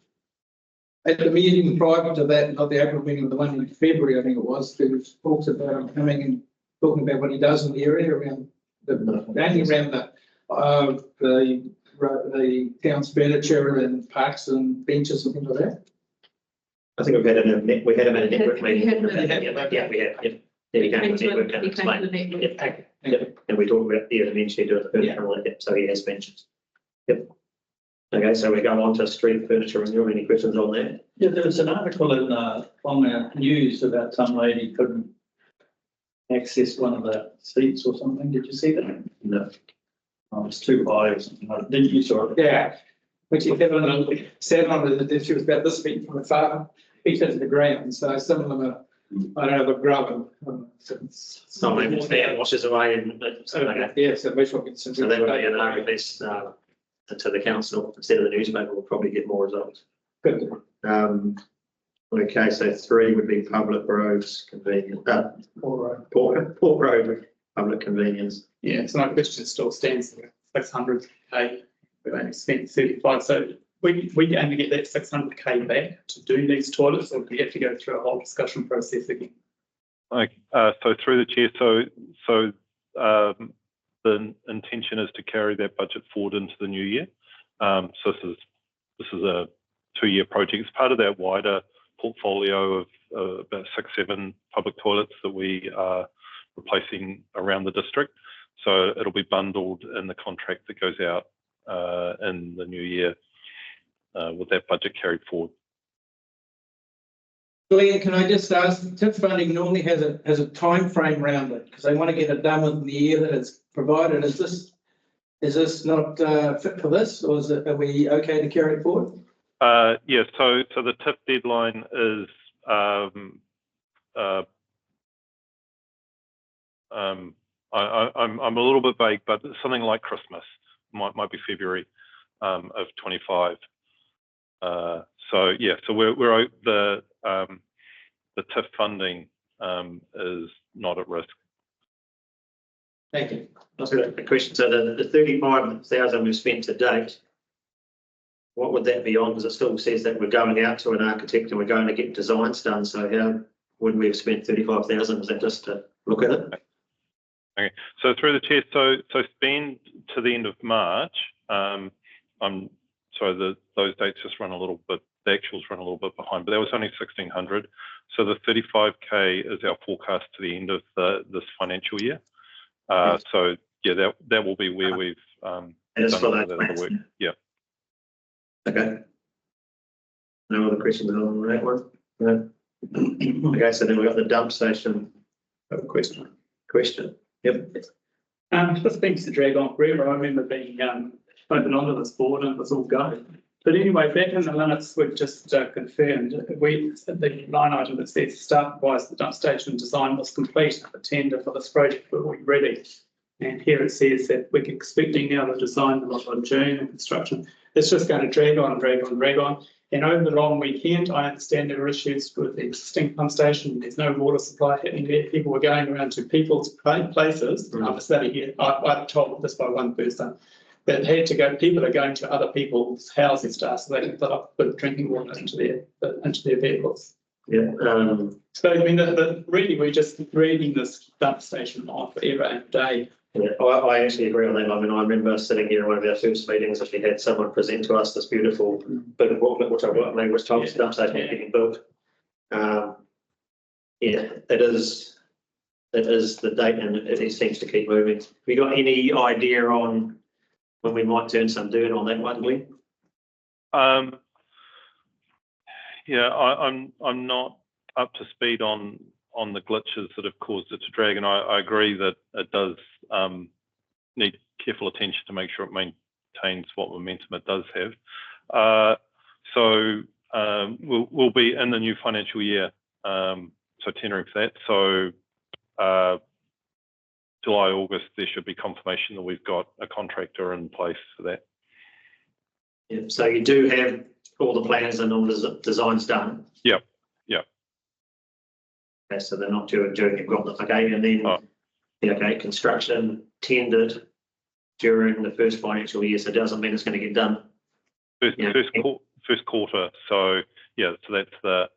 Speaker 8: At the meeting prior to that, not the April meeting, the one in February, I think it was, there was talks about him coming and talking about what he does in the area around the town's furniture and parks and benches and things like that.
Speaker 1: I think we had him at a network meeting.
Speaker 7: We had him at-
Speaker 1: Yeah, we have. Yeah, he came to the network and explained. Yep. And we talked about the eventually doing the furniture and all that, so he has mentioned. Yep. Okay, so we go on to street furniture renewal. Any questions on that?
Speaker 2: Yeah, there was an article in on the news about some lady couldn't access one of the seats or something. Did you see that?
Speaker 1: No.
Speaker 2: Oh, it's too high or something. Didn't you saw it?
Speaker 8: Yeah. When she sat on it, she was about this feet from the far feet into the ground. So some of them are, I don't know, they're grubbing.
Speaker 1: Some of it washes away and. Okay.
Speaker 8: Yeah, so we shall get some.
Speaker 1: So that would be an RFS to the council instead of the newspaper. We'll probably get more results.
Speaker 8: Good.
Speaker 1: Okay, so 3 would be public roads convenience. Port road public convenience.
Speaker 6: Yeah, so my question still stands there, 600k, we've only spent 35, so we only get that 600k back to do these toilets, or do we have to go through a whole discussion process again?
Speaker 12: So through the chair, so the intention is to carry that budget forward into the new year. So this is a 2-year project. It's part of that wider portfolio of about 6-7 public toilets that we are replacing around the district. So it'll be bundled in the contract that goes out in the new year with that budget carried forward.
Speaker 8: Glenn, can I just ask, TIP funding normally has a time frame around it because they want to get it done within the year that it's provided. Is this not fit for this, or are we okay to carry it forward?
Speaker 12: Yeah, so the TIF deadline is I'm a little bit vague, but something like Christmas, might be February of 25. So yeah, so we're the TIF funding is not at risk.
Speaker 8: Thank you.
Speaker 1: I've got a question. So the 35,000 we've spent to date, what would that be on? Because it still says that we're going out to an architect and we're going to get designs done. So how would we have spent 35,000? Is that just to look at it?
Speaker 12: Okay, so through the chair, so spend to the end of March. I'm sorry, those dates just run a little bit. The actuals run a little bit behind, but that was only 1,600. So the 35k is our forecast to the end of this financial year. So yeah, that will be where we've done that other work. Yeah.
Speaker 1: Okay. No other questions on that one? No. Okay, so then we've got the dump station. I have a question. Yep.
Speaker 6: This things to drag on forever. I remember being spoken onto this board and it was all going. But anyway, back in the minutes, we've just confirmed the line item that says staff-wise, the dump station design was complete. The tender for this project were already ready. And here it says that we're expecting now the design in June and construction. It's just going to drag on and drag on and drag on. And over the long weekend, I understand there are issues with the existing pump station. There's no water supply happening there. People were going around to people's places. I was studying here. I'm told this by one person that had to go. People are going to other people's houses so they can fill up with drinking water into their vehicles.
Speaker 1: Yeah.
Speaker 6: So I mean, really, we're just dragging this dump station on forever and a day.
Speaker 1: Yeah, I actually agree on that. I mean, I remember sitting here in one of our first meetings, if we had someone present to us this beautiful bit of booklet, which I was told the dump station was getting built. Yeah, it is the date, and it seems to keep moving. Have you got any idea on when we might turn some dirt on that one, Glenn?
Speaker 12: Yeah, I'm not up to speed on the glitches that have caused it to drag, and I agree that it does need careful attention to make sure it maintains what momentum it does have. So we'll be in the new financial year, so tendering for that. So July, August, there should be confirmation that we've got a contractor in place for that.
Speaker 1: Yeah, so you do have all the plans and all the designs done?
Speaker 12: Yep.
Speaker 1: Okay, so they're not during you've got them. Okay, and then construction tendered during the first financial year, so it doesn't mean it's going to get done.
Speaker 12: First quarter. So yeah, so that's the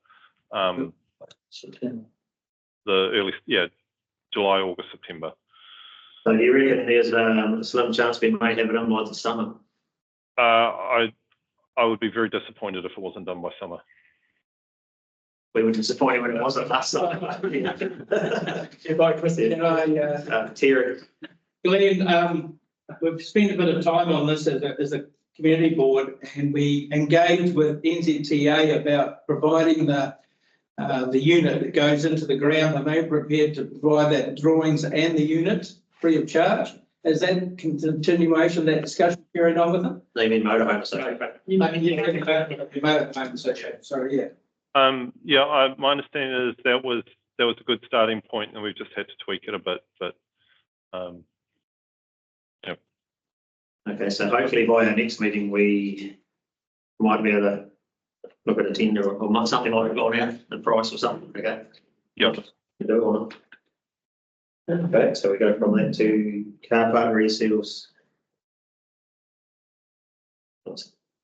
Speaker 12: early July, August, September.
Speaker 1: So do you reckon there's a slim chance we may have it on by the summer?
Speaker 12: I would be very disappointed if it wasn't done by summer.
Speaker 6: We were disappointed when it wasn't last summer. If I could,
Speaker 1: Terry.
Speaker 8: Glenn, we've spent a bit of time on this as a community board, and we engaged with NZTA about providing the unit that goes into the ground, and they prepared to provide that drawings and the unit free of charge. Is that continuation, that discussion carried on with them?
Speaker 1: They mean motorhome association.
Speaker 8: Sorry, yeah.
Speaker 12: My understanding is that was a good starting point, and we've just had to tweak it a bit. But yeah.
Speaker 1: Okay, so hopefully by our next meeting we might be able to look at a tender or something like gone out, the price or something. Okay.
Speaker 12: Yep.
Speaker 1: Okay, so we go from that to car park reseals.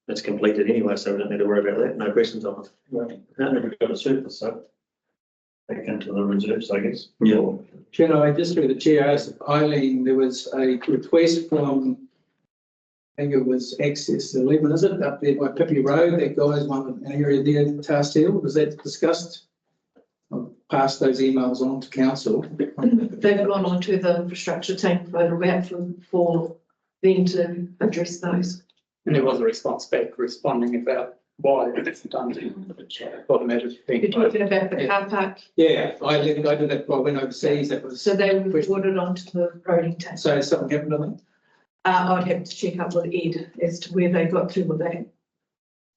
Speaker 1: That's completed anyway, so we don't need to worry about that. No questions on it.
Speaker 13: Right. We've got a surplus, so back into the reserves, I guess.
Speaker 1: Yeah.
Speaker 8: Chair, just through the chair, asked Eileen, there was a request from, I think it was Access 11, is it, up there by Pippi Road, that guy's one an area there, Task Hill, was that discussed? I'll pass those emails on to council.
Speaker 7: They've gone on to the infrastructure team for them to address those.
Speaker 6: and there was a response back responding about why it's done. For the matters being.
Speaker 7: You're talking about the car park.
Speaker 8: Yeah, I did that while I went overseas. That was.
Speaker 7: So they were reported onto the roading team.
Speaker 8: So something happened to them?
Speaker 7: I'd have to check up with Ed as to where they got to with that.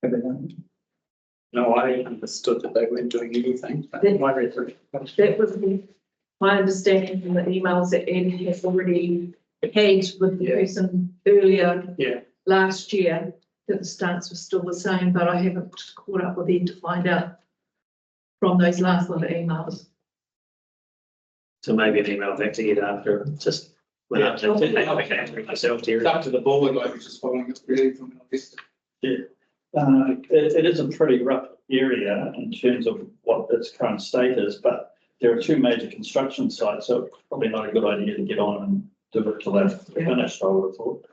Speaker 8: Have they done?
Speaker 6: No, I understood that they weren't doing anything. But
Speaker 7: That-
Speaker 6: my reference.
Speaker 7: That was my understanding from the emails that Ed has already had with the
Speaker 6: Yeah.
Speaker 7: person earlier
Speaker 6: Yeah.
Speaker 7: last year, that the stance was still the same, but I haven't caught up with Ed to find out from those last lot of emails.
Speaker 1: So maybe an email back to you after, just. When I
Speaker 6: Yeah.
Speaker 1: myself,
Speaker 8: It's up to the board, like, just following up really from our list.
Speaker 13: It is a pretty rough area in terms of what its current state is, but there are two major construction sites, so it's probably not a good idea to get on and do it till they're finished, I would have thought.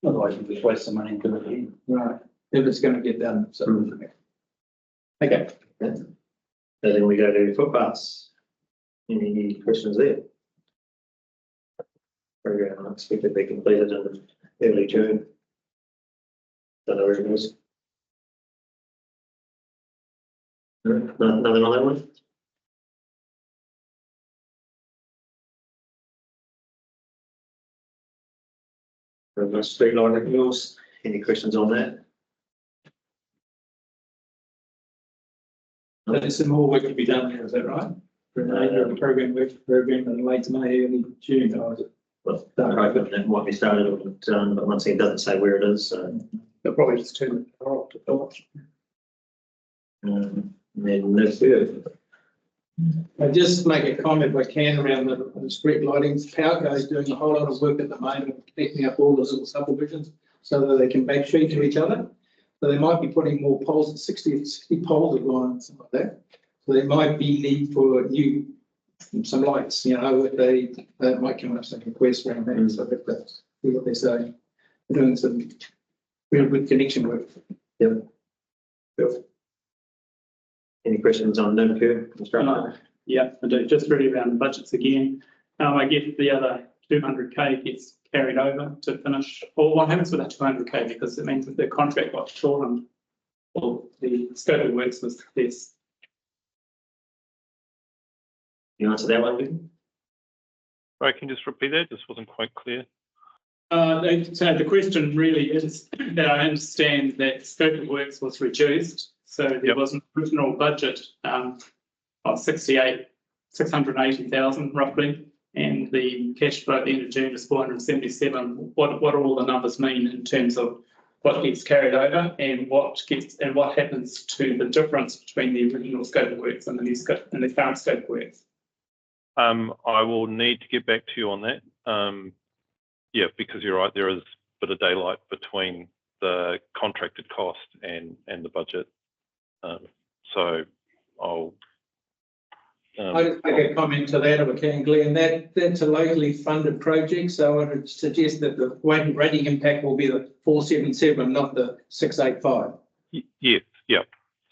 Speaker 13: Otherwise, you just waste the money and do it again.
Speaker 8: Right, if it's going to get done, so. Okay.
Speaker 1: And then we go to footpaths. Any questions there? Program expected to be completed in early June. Don't know where it was. Nothing on that one? Street light renewals, any questions on that?
Speaker 8: There's some more work to be done there, is that right? Remainder of the program, in late May, early June, or is it?
Speaker 1: Well, I'm hoping that might be started or done, but once again, it doesn't say where it is, so.
Speaker 8: They'll probably just turn the power off to thought.
Speaker 1: And then no further.
Speaker 8: I just make a comment if I can around the street lighting. Powerco is doing a whole lot of work at the moment, connecting up all the little subdivisions so that they can back sheet to each other. So they might be putting more poles, 60 poles of line, something like that. So there might be need for some lights, you know, if they might come up some requests around that. So that's what they're saying. They're doing some real good connection work.
Speaker 1: Yep. Any questions on no curve construction?
Speaker 6: Yeah, I do, just really around the budgets again. I guess the other 200K gets carried over to finish, or what happens with that 200K, because it means that the contract got shortened, or the scope of works was less.
Speaker 1: You answer that one, Vicky?
Speaker 12: Sorry, can you just repeat that? Just wasn't quite clear.
Speaker 6: So the question really is that I understand that scope of works was reduced. So there was an original budget of 680,000 roughly, and the cash flow at the end of June is 477. What do all the numbers mean in terms of what gets carried over and what happens to the difference between the original scope of works and the new scope and the current scope of works?
Speaker 12: I will need to get back to you on that. Yeah, because you're right, there is a bit of daylight between the contracted cost and the budget. So I'll.
Speaker 8: I just make a comment to that if I can, Glenn. That's a locally funded project, so I would suggest that the rating impact will be the 477, not the 685.
Speaker 12: Yes, yeah.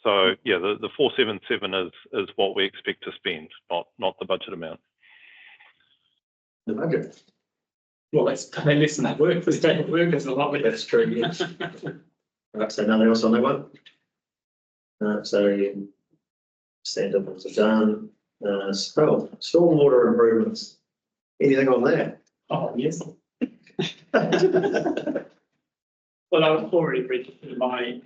Speaker 12: So yeah, the 477 is what we expect to spend, not the budget amount.
Speaker 1: The budget.
Speaker 6: Well, that's they less than that work. The state of work is a lot less.
Speaker 1: That's true, yes. Right, so nothing else on that one? So stand-up ones are done. Stormwater improvements. Anything on that?
Speaker 6: Oh, yes. Well, I've already registered my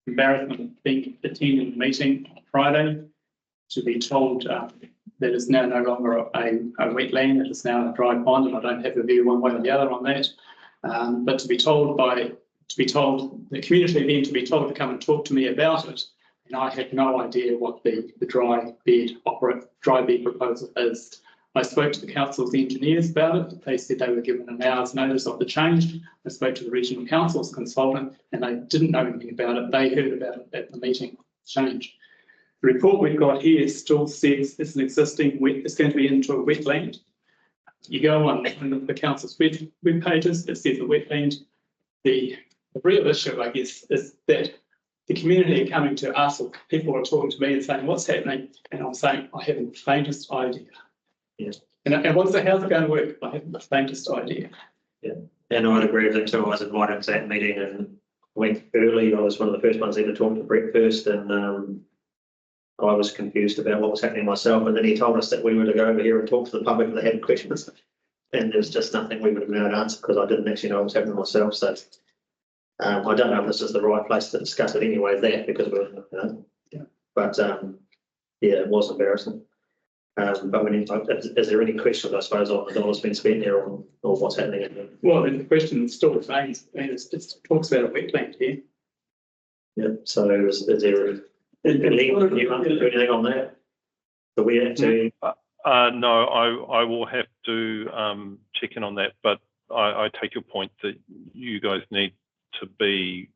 Speaker 6: embarrassment being attending the meeting on Friday to be told that it's now no longer a wetland, it is now a dry pond, and I don't have a view one way or the other on that. But to be told the community then to be told to come and talk to me about it, and I had no idea what the dry bed proposal is. I spoke to the council's engineers about it. They said they were given an hour's notice of the change. I spoke to the regional council's consultant and they didn't know anything about it. They heard about it at the meeting change. The report we've got here still says it's an existing it's going to be into a wetland. You go on the council's web pages, it says a wetland. The real issue, I guess, is that the community are coming to us, or people are talking to me and saying, what's happening? And I'm saying, I haven't the faintest idea.
Speaker 1: Yeah.
Speaker 6: And what's the how's it going to work? I haven't the faintest idea.
Speaker 1: Yeah. And I'd agree with them too. I was invited to that meeting and went early. I was one of the first ones there to talk to Brett first, and I was confused about what was happening myself. And then he told us that we were to go over here and talk to the public if they had questions. And there's just nothing we would have been able to answer because I didn't actually know what was happening myself. So I don't know if this is the right place to discuss it anyway, because we're, but, yeah, it was embarrassing. But we need, is there any questions, I suppose, on the dollars being spent there or what's happening?
Speaker 6: Well, the question still remains, and it talks about a wetland here.
Speaker 1: Yeah, so is there, can you do anything on that? Do we have to?
Speaker 12: No, I will have to check in on that, but I take your point that you guys need to be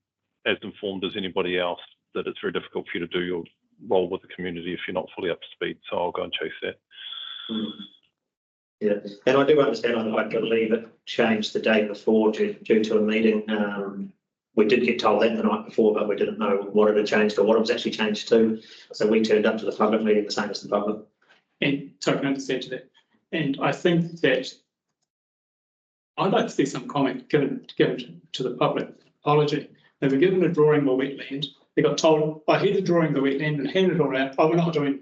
Speaker 12: as informed as anybody else, that it's very difficult for you to do your role with the community if you're not fully up to speed. So I'll go and chase that.
Speaker 1: Yeah, and I do understand, I believe it changed the day before due to a meeting. We did get told that the night before, but we didn't know what it had changed or what it was actually changed to. So we turned up to the public meeting the same as the public.
Speaker 6: And so I can understand to that. And I think that I'd like to see some comment given to the public apology. They were given a drawing of a wetland. They got told, I hear the drawing of the wetland and handed it all out. Oh, we're not doing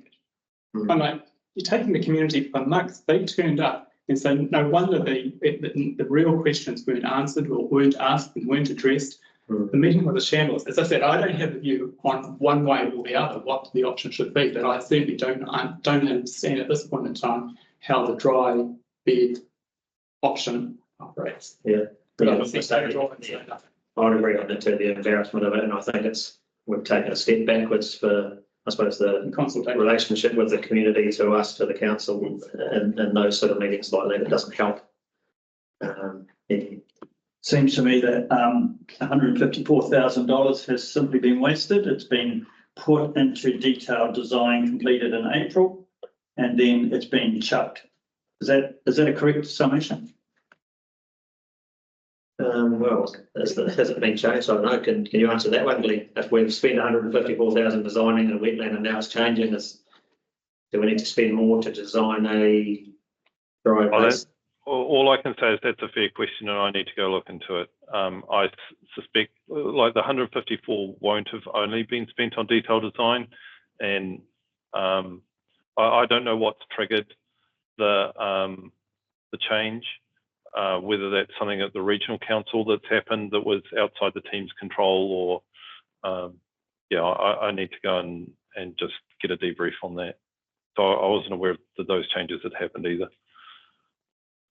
Speaker 6: it. I'm like, you're taking the community for mugs. They turned up and so no wonder the real questions weren't answered or weren't asked and weren't addressed. The meeting was a shambles. As I said, I don't have a view on one way or the other what the option should be, but I certainly don't understand at this point in time how the dry bed option operates.
Speaker 1: Yeah,
Speaker 6: But
Speaker 1: I
Speaker 6: I
Speaker 1: would
Speaker 6: think
Speaker 1: agree on that too, the embarrassment of it, and I think we've taken a step backwards for, I suppose, the
Speaker 6: consultation
Speaker 1: relationship with the community to us, to the council, and those sort of meetings like that. It doesn't help.
Speaker 2: Seems to me that $154,000 has simply been wasted. It's been put into detailed design completed in April, and then it's been chucked. Is that a correct summation?
Speaker 1: Well, has it been changed? I don't know. Can you answer that one, Glenn? If we've spent 154,000 designing a wetland and now it's changing, do we need to spend more to design a dry place?
Speaker 12: All I can say is that's a fair question and I need to go look into it. I suspect like the 154 won't have only been spent on detailed design, and I don't know what's triggered the change, whether that's something at the regional council that's happened that was outside the team's control, or I need to go and just get a debrief on that. So I wasn't aware that those changes had happened either.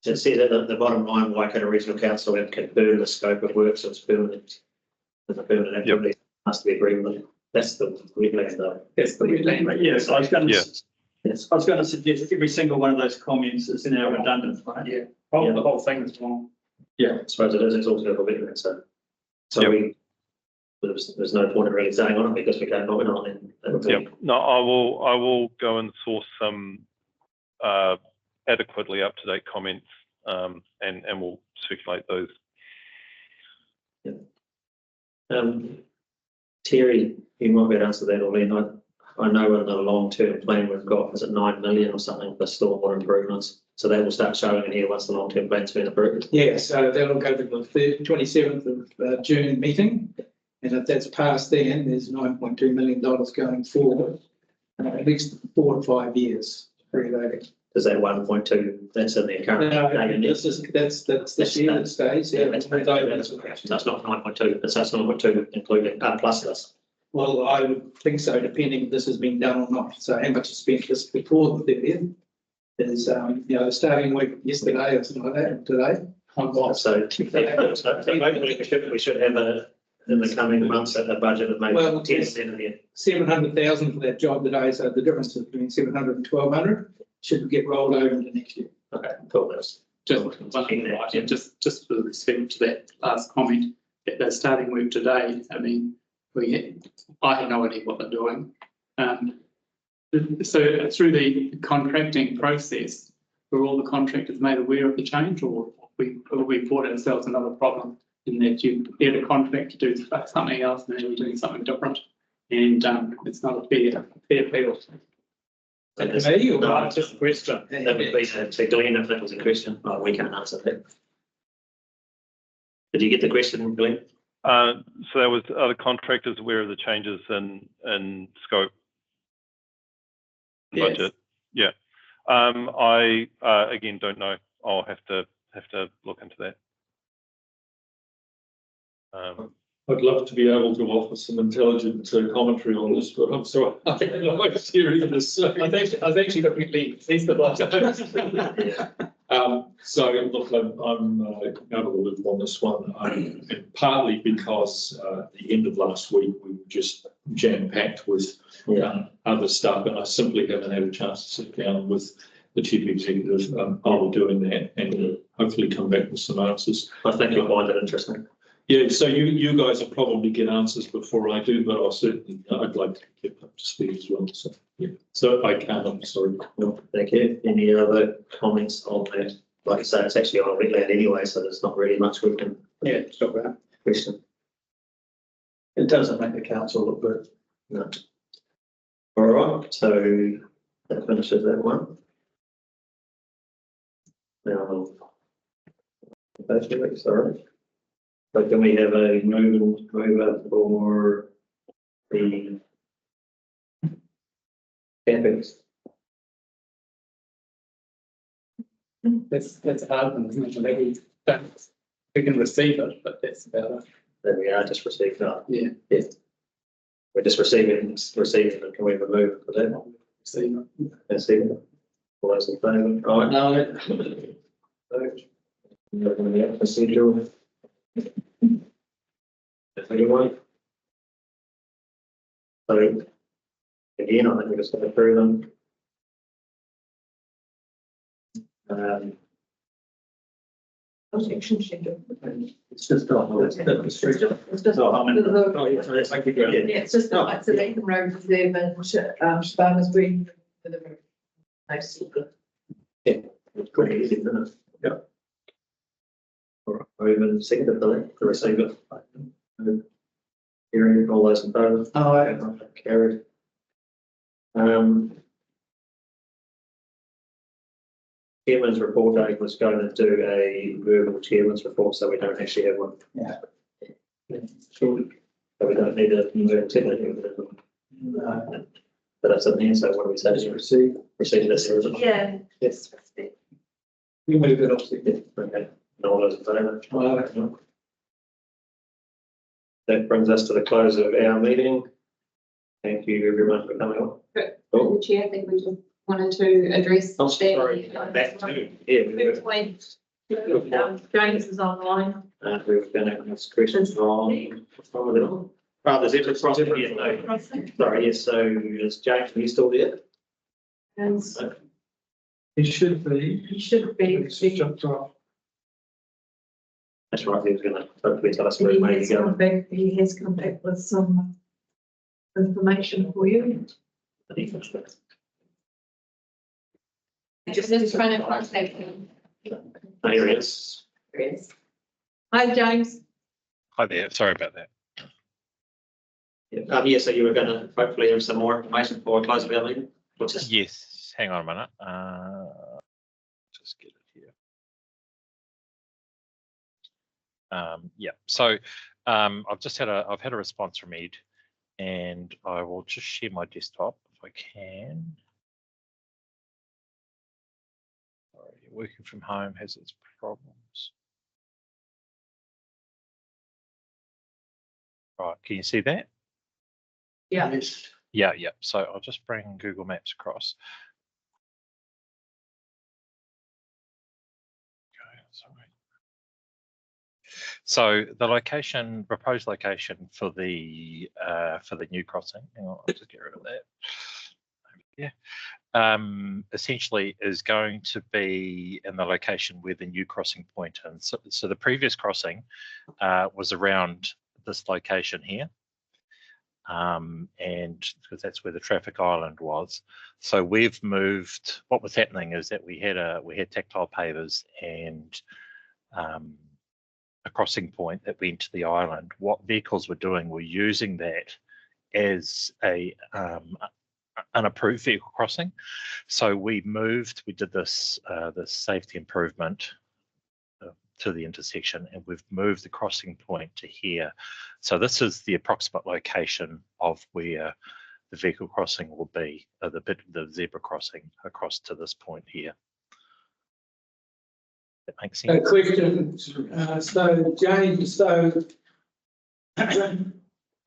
Speaker 1: So it says at the bottom line, Waikato Regional Council have confirmed the scope of work, so it's permanent. There's a permanent activity, must be agreed with. That's the wetland though.
Speaker 6: That's the wetland.
Speaker 2: Yes, I was going to suggest every single one of those comments is now redundant, right?
Speaker 6: Yeah. The whole thing is wrong.
Speaker 1: Yeah, I suppose it is. It's also a wetland, so there's no point in really saying on it because we can't comment on it.
Speaker 12: No, I will go and source some adequately up-to-date comments, and we'll circulate those.
Speaker 1: Terry, you might be able to answer that, or Len. I know in the long-term plan we've got, is it 9 million or something for stormwater improvements? So that will start showing in here once the long-term plan's been approved.
Speaker 8: Yeah, so that'll go to the 27th of June meeting. And if that's passed then, there's $9.2 million going forward, at least 4 to 5 years. Relating.
Speaker 1: Is that 1.2? That's in the current.
Speaker 8: That's the share that stays. Yeah,
Speaker 1: that's not 9.2. That's 9.2 including plus this.
Speaker 8: Well, I would think so, depending if this has been done or not. So how much is spent just before the 30th? There's the starting week yesterday or something like that today.
Speaker 1: So maybe we should have in the coming months a budget of maybe 10% of the
Speaker 6: 700,000 for that job today. So the difference between 700 and 1,200 should get rolled over into next year.
Speaker 1: Okay, cool.
Speaker 6: Just for respect to that last comment, that they're starting work today. I mean, I have no idea what they're doing. So through the contracting process, were all the contractors made aware of the change, or we brought ourselves another problem in that you prepared a contract to do something else and then you're doing something different, and it's not a fair deal.
Speaker 1: Me, or just a question? That would be to Glenn if that was a question. Oh, we can't answer that. Did you get the question, Glenn?
Speaker 12: So that was, are the contractors aware of the changes in scope?
Speaker 6: Yes.
Speaker 12: Budget? Yeah. I again don't know. I'll have to look into that.
Speaker 10: I'd love to be able to offer some intelligent commentary on this, but I'm sorry, I'm not serious.
Speaker 6: I was actually looking at Lee. He's the boss.
Speaker 10: So look, I'm out of the loop on this one, and partly because the end of last week we were just jam-packed with other stuff, and I simply haven't had a chance to sit down with the chief executive. I'll be doing that and hopefully come back with some answers.
Speaker 1: I think you'll find it interesting.
Speaker 10: Yeah, so you guys will probably get answers before I do, but I'd like to get up to speed as well. So yeah, so I can. I'm sorry.
Speaker 1: Well, thank you. Any other comments on that? Like I say, it's actually on a wetland anyway, so there's not really much we can
Speaker 2: talk about.
Speaker 1: question.
Speaker 2: It doesn't make the council look good.
Speaker 1: No. All right, so that finishes that one. Now, those 2 weeks, all right. So can we have a move for the CAPEX?
Speaker 6: That's a hard one, isn't it? Maybe we can receive it, but that's about it.
Speaker 1: There we are, just received that.
Speaker 6: Yeah.
Speaker 1: Yes. We're just receiving it. Can we have a move for that?
Speaker 6: Receive it.
Speaker 1: Receiving it. All those in favour? All right.
Speaker 2: No,
Speaker 1: Procedural. Anyone? So, again, I think we're just going to through them.
Speaker 7: Protection schedule.
Speaker 2: it's just not.
Speaker 7: It's just.
Speaker 1: Oh, I mean,
Speaker 7: the-
Speaker 1: oh, yeah, sorry, thank you.
Speaker 7: Yeah, it's just the lights of Lincoln Road Reserve and Spartans Green for the. Most of the.
Speaker 1: It's pretty easy, isn't it? Yeah. All right, or even second for that, to receive it. Hearing all those in favour?
Speaker 2: Aye.
Speaker 1: Carried. Chairman's report, I was going to do a verbal chairman's report, so we don't actually have one.
Speaker 2: Yeah.
Speaker 1: So we don't need a verbal chairman.
Speaker 2: No.
Speaker 1: But that's in there, so what do we say? Receive this, or is it?
Speaker 7: Yeah.
Speaker 1: Yes.
Speaker 2: You move it off.
Speaker 1: Yeah, okay. And all those in favour?
Speaker 2: Aye.
Speaker 1: That brings us to the close of our meeting. Thank you everyone for coming on.
Speaker 4: The chair, I think we just wanted to address.
Speaker 1: Oh, sorry, back to, yeah, we were,
Speaker 7: James is online.
Speaker 1: we were going to ask questions on, there's every crossing here, no. Sorry, yes, so is James, are you still there?
Speaker 7: And
Speaker 2: It should be.
Speaker 7: he should be.
Speaker 2: It's jumped off.
Speaker 1: That's right, he was going to hopefully tell us where he may go.
Speaker 7: He has come back with some information for you.
Speaker 4: Just trying to contact him.
Speaker 1: Oh, here he is.
Speaker 7: Hi, James.
Speaker 9: Hi there, sorry about that.
Speaker 1: Yeah, so you were going to hopefully have some more information before I close our meeting? What's this?
Speaker 9: Yes, hang on a minute. Just get it here. Yeah, so I've had a response from Ed, and I will just share my desktop if I can. Sorry, working from home has its problems. Right, can you see that?
Speaker 7: Yeah.
Speaker 2: Yes.
Speaker 9: Yeah. So I'll just bring Google Maps across. Okay, sorry. So the location, proposed location for the new crossing, hang on, I'll just get rid of that. Yeah. Essentially is going to be in the location where the new crossing point is. So the previous crossing was around this location here. And because that's where the traffic island was. So we've moved, what was happening is that we had tactile pavers and a crossing point that went to the island. What vehicles were doing were using that as an approved vehicle crossing. So we did this safety improvement to the intersection, and we've moved the crossing point to here. So this is the approximate location of where the vehicle crossing will be, the zebra crossing across to this point here. That makes sense?
Speaker 8: A question, so James,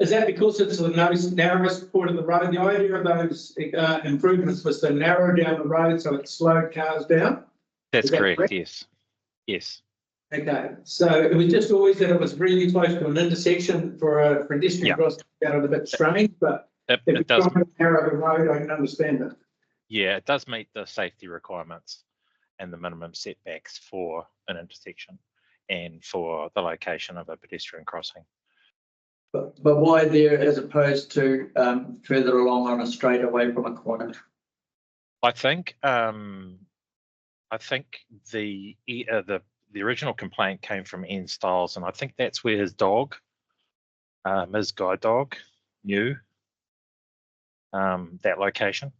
Speaker 8: Is that because it's the narrowest point of the road? The idea of those improvements was to narrow down the road so it slowed cars down?
Speaker 9: That's
Speaker 8: Is that
Speaker 9: correct,
Speaker 8: correct?
Speaker 9: yes. Yes.
Speaker 8: Okay, so it was just always that it was really close to an intersection for a pedestrian
Speaker 9: Yeah.
Speaker 8: crossing, found it a bit strange, but if
Speaker 9: It
Speaker 8: it's
Speaker 9: does,
Speaker 8: trying to narrow the road, I can understand it.
Speaker 9: yeah, it does meet the safety requirements and the minimum setbacks for an intersection and for the location of a pedestrian crossing.
Speaker 2: But why there as opposed to further along on a straight away from a corner?
Speaker 9: I think the original complaint came from Ian Stiles, and I think that's where his dog, his guide dog, knew that location.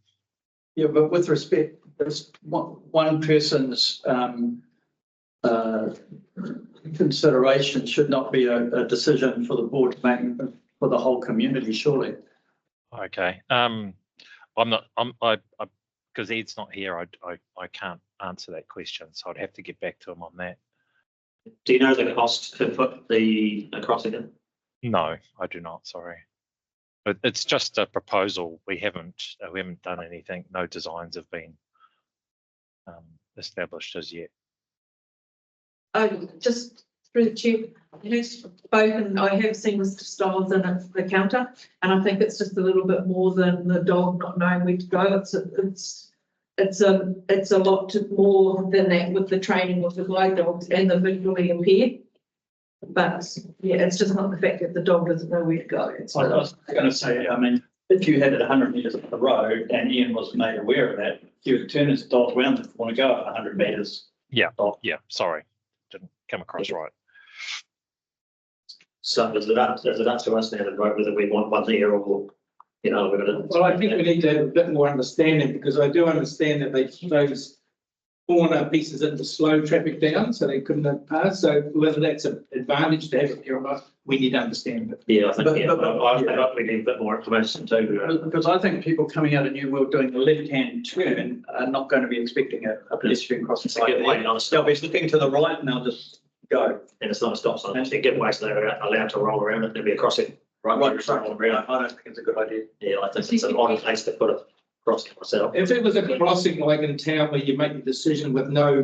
Speaker 2: Yeah, but with respect, there's one person's consideration should not be a decision for the board to make for the whole community, surely.
Speaker 9: Okay. Because Ed's not here, I can't answer that question, so I'd have to get back to him on that.
Speaker 1: Do you know the cost to put the crossing in?
Speaker 9: No, I do not. Sorry, but it's just a proposal. We haven't done anything. No designs have been established as yet.
Speaker 7: Just through the chair, I have seen Mr. Stiles in at the counter, and I think it's just a little bit more than the dog not knowing where to go. It's a lot more than that with the training of the guide dogs and the visually impaired. But yeah, it's just not the fact that the dog doesn't know where to go.
Speaker 13: I was going to say, I mean, if you had it 100 metres up the road and Ian was made aware of that, you would turn his dog around if you want to go up 100 metres.
Speaker 9: Yeah, yeah. Sorry, didn't come across right.
Speaker 1: So is it up to us now to vote whether we want one there or, you know, we're going to.
Speaker 8: Well, I think we need to have a bit more understanding, because I do understand that those corner pieces into slow traffic down, so they couldn't have passed. So whether that's an advantage to have it there or not, we need to understand it.
Speaker 1: Yeah, I think we need a bit more information too.
Speaker 2: Because I think people coming out of New World doing the left-hand turn are not going to be expecting a pedestrian crossing. They'll be looking to the right and they'll just go.
Speaker 1: And it's not a stop sign, actually get away, so they're allowed to roll around it, there'll be a crossing. Right,
Speaker 2: I don't think it's a good idea.
Speaker 1: Yeah, I think it's an odd place to put a crossing myself.
Speaker 8: If it was a crossing like in town where you make a decision with no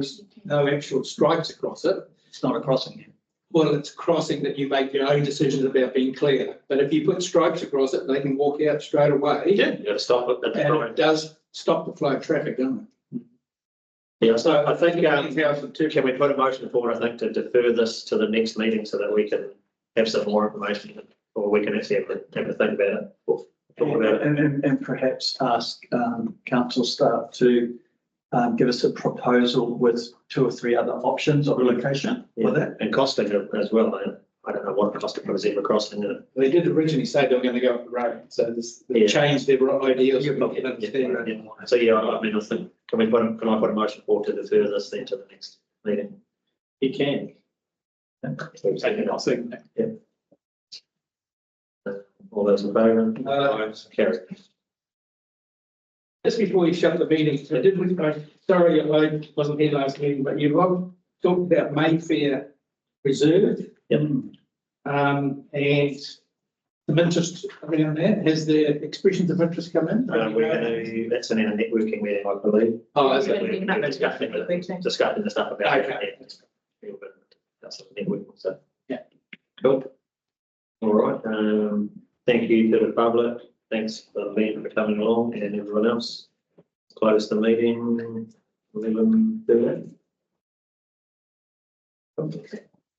Speaker 8: actual stripes across it,
Speaker 2: It's not a crossing.
Speaker 8: well, it's a crossing that you make your own decisions about being clear. But if you put stripes across it, they can walk out straight away.
Speaker 1: Yeah, you got to stop it at the
Speaker 8: And
Speaker 1: front.
Speaker 8: it does stop the flow of traffic, doesn't it?
Speaker 1: Yeah, so I think, can we put a motion forward, I think, to defer this to the next meeting so that we can have some more information, or we can actually have a think about it, or talk about it.
Speaker 2: And perhaps ask council staff to give us a proposal with 2 or 3 other options of location for that.
Speaker 1: And costing as well. I don't know what cost to put a zebra crossing in it.
Speaker 8: They did originally say they were going to go up the road, so they changed their ideas.
Speaker 1: So yeah, I mean, I think, can I put a motion forward to defer this then to the next meeting?
Speaker 13: You can.
Speaker 1: All those in favour? Carry.
Speaker 8: Just before you shut the meeting, sorry, I wasn't here last meeting, but you talked about Mayfair Reserve.
Speaker 1: Yep.
Speaker 8: And some interest around that. Has the expressions of interest come in?
Speaker 1: That's in our networking meeting, I believe.
Speaker 8: Oh, that's
Speaker 1: We're discussing the stuff about
Speaker 8: Okay.
Speaker 1: it. That's networking, so.
Speaker 8: Yeah.
Speaker 1: Cool. All right, thank you to the public. Thanks for being for coming along and everyone else. Close the meeting. 11:30.